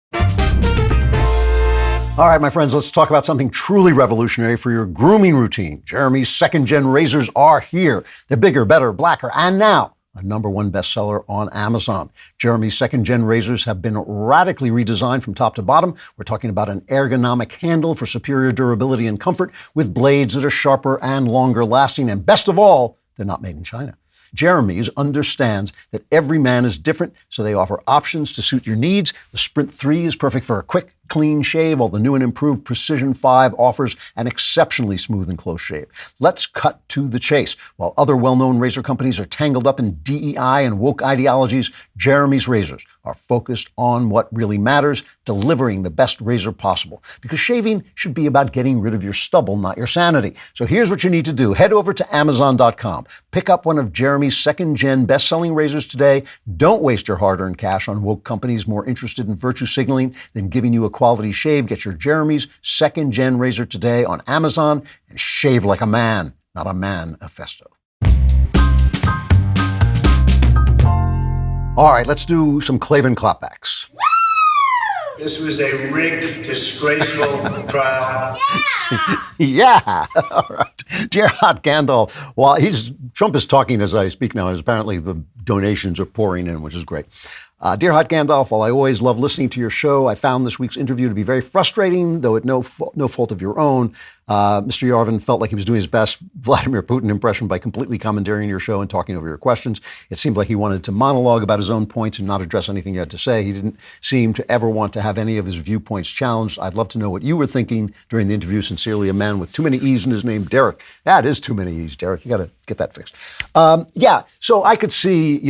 All right, my friends, let's talk about something truly revolutionary for your grooming routine. Jeremy's second-gen razors are here. They're bigger, better, blacker, and now a #1 bestseller on Amazon. Jeremy's second-gen razors have been radically redesigned from top to bottom. We're talking about an ergonomic handle for superior durability and comfort with blades that are sharper and longer lasting. And best of all, they're not made in China. Jeremy's understands that every man is different, so they offer options to suit your needs. The Sprint 3 is perfect for a quick, clean shave, while the new and improved Precision 5 offers an exceptionally smooth and close shave. Let's cut to the chase. While other well-known razor companies are tangled up in DEI and woke ideologies, Jeremy's razors are focused on what really matters, delivering the best razor possible. Because shaving should be about getting rid of your stubble, not your sanity. So here's what you need to do. Head over to Amazon.com. Pick up one of Jeremy's second-gen best-selling razors today. Don't waste your hard-earned cash on woke companies more interested in virtue signaling than giving you a quality shave. Get your Jeremy's second-gen razor today on Amazon and shave like a man, not a manifesto. All right, let's do some Klavan clapbacks. This was a rigged, disgraceful trial. Yeah. All right. Gerhard Gandalf, while Trump is talking as I speak now, and apparently the donations are pouring in, which is great. Dear Hot Gandalf, while I always love listening to your show, I found this week's interview to be very frustrating, though at no fault of your own. Mr. Yarvin felt like he was doing his best Vladimir Putin impression by completely commandeering your show and talking over your questions. It seemed like he wanted to monologue about his own points and not address anything you had to say. He didn't seem to ever want to have any of his viewpoints challenged. I'd love to know what you were thinking during the interview. Sincerely, a man with too many E's in his name, Derek. That is too many E's, Derek. You got to get that fixed. So I could see,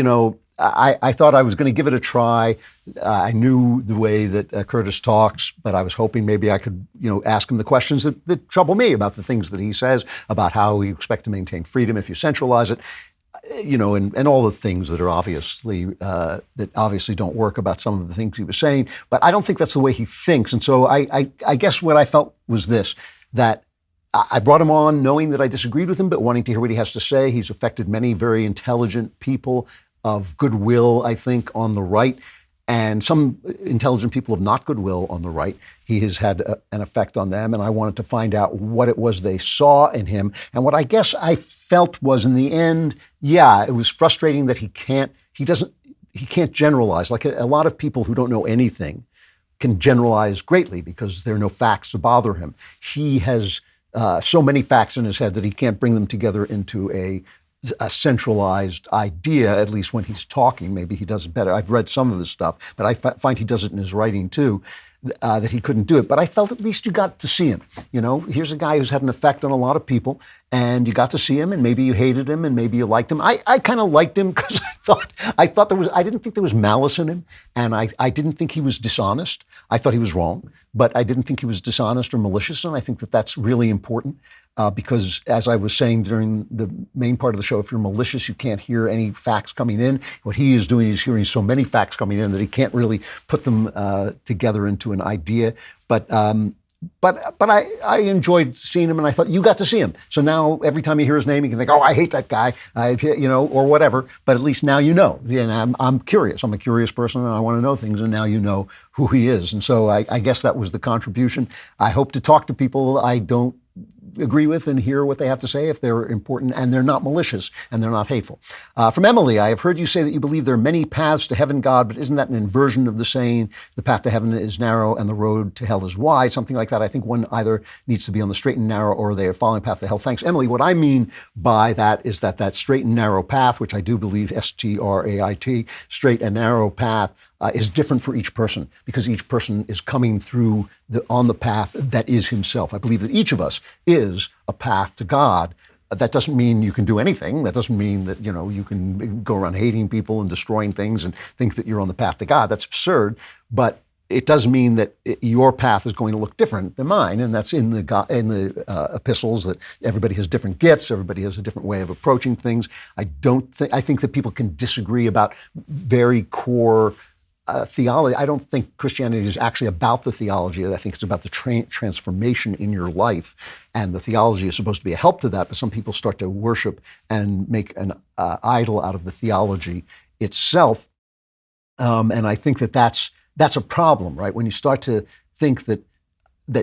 I thought I was going to give it a try. I knew the way that Curtis talks, but I was hoping maybe I could, ask him the questions that trouble me about the things that he says, about how we expect to maintain freedom if you centralize it, and all the things that are obviously don't work about some of the things he was saying. But I don't think that's the way he thinks. And so I guess what I felt was this, that I brought him on knowing that I disagreed with him, but wanting to hear what he has to say. He's affected many very intelligent people of goodwill, I think, on the right, and some intelligent people of not goodwill on the right. He has had an effect on them, and I wanted to find out what it was they saw in him. And what I guess I felt was, in the end, it was frustrating that he can't generalize. Like a lot of people who don't know anything can generalize greatly because there are no facts to bother him. He has so many facts in his head that he can't bring them together into a centralized idea, at least when he's talking. Maybe he does it better. I've read some of his stuff, but I find he does it in his writing too, that he couldn't do it. But I felt at least you got to see him. Here's a guy who's had an effect on a lot of people, and you got to see him, and maybe you hated him, and maybe you liked him. I kind of liked him because I didn't think there was malice in him, and I didn't think he was dishonest. I thought he was wrong, but I didn't think he was dishonest or malicious, and I think that that's really important. Because as I was saying during the main part of the show, if you're malicious, you can't hear any facts coming in. What he is doing is hearing so many facts coming in that he can't really put them together into an idea. But I enjoyed seeing him, and I thought, you got to see him. So now every time you hear his name, you can think, oh, I hate that guy, or whatever. But at least now you know. And I'm curious. I'm a curious person, and I want to know things, and now you know who he is. And so I guess that was the contribution. I hope to talk to people I don't agree with and hear what they have to say if they're important and they're not malicious and they're not hateful. From Emily, I have heard you say that you believe there are many paths to heaven, God, but isn't that an inversion of the saying, the path to heaven is narrow and the road to hell is wide? Something like that. I think one either needs to be on the straight and narrow or they are following path to hell. Thanks, Emily. What I mean by that is that straight and narrow path, which I do believe, STRAIT, straight and narrow path, is different for each person because each person is coming through on the path that is himself. I believe that each of us is a path to God. That doesn't mean you can do anything. That doesn't mean that, you can go around hating people and destroying things and think that you're on the path to God. That's absurd. But it does mean that your path is going to look different than mine, and that's in the epistles, that everybody has different gifts, everybody has a different way of approaching things. I think that people can disagree about very core theology. I don't think Christianity is actually about the theology. I think it's about the transformation in your life. And the theology is supposed to be a help to that, but some people start to worship and make an idol out of the theology itself. And I think that that's a problem, right? When you start to think that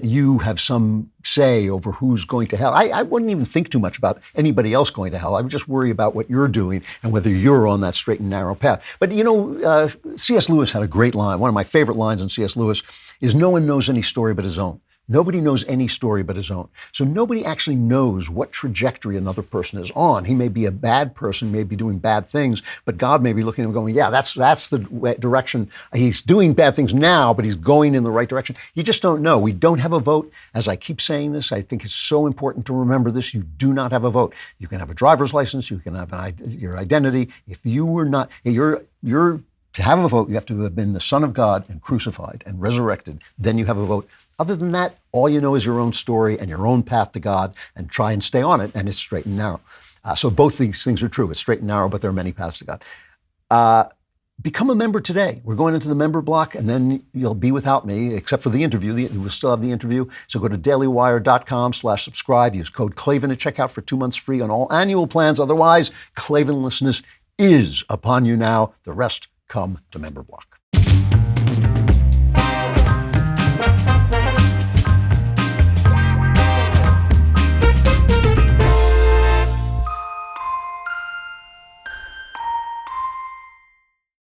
you have some say over who's going to hell. I wouldn't even think too much about anybody else going to hell. I would just worry about what you're doing and whether you're on that straight and narrow path. But C.S. Lewis had a great line. One of my favorite lines in C.S. Lewis is, "No one knows any story but his own." Nobody knows any story but his own. So nobody actually knows what trajectory another person is on. He may be a bad person, may be doing bad things, but God may be looking at him going, yeah, that's the direction. He's doing bad things now, but he's going in the right direction. You just don't know. We don't have a vote. As I keep saying this, I think it's so important to remember this. You do not have a vote. You can have a driver's license. You can have your identity. If you were not, to have a vote, you have to have been the Son of God and crucified and resurrected. Then you have a vote. Other than that, all you know is your own story and your own path to God, and try and stay on it, and it's straight and narrow. So both these things are true. It's straight and narrow, but there are many paths to God. Become a member today. We're going into the member block, and then you'll be without me, except for the interview. You will still have the interview. So go to dailywire.com/subscribe. Use code Klavan at checkout for 2 months free on all annual plans. Otherwise, Klavanlessness is upon you now. The rest come to member block.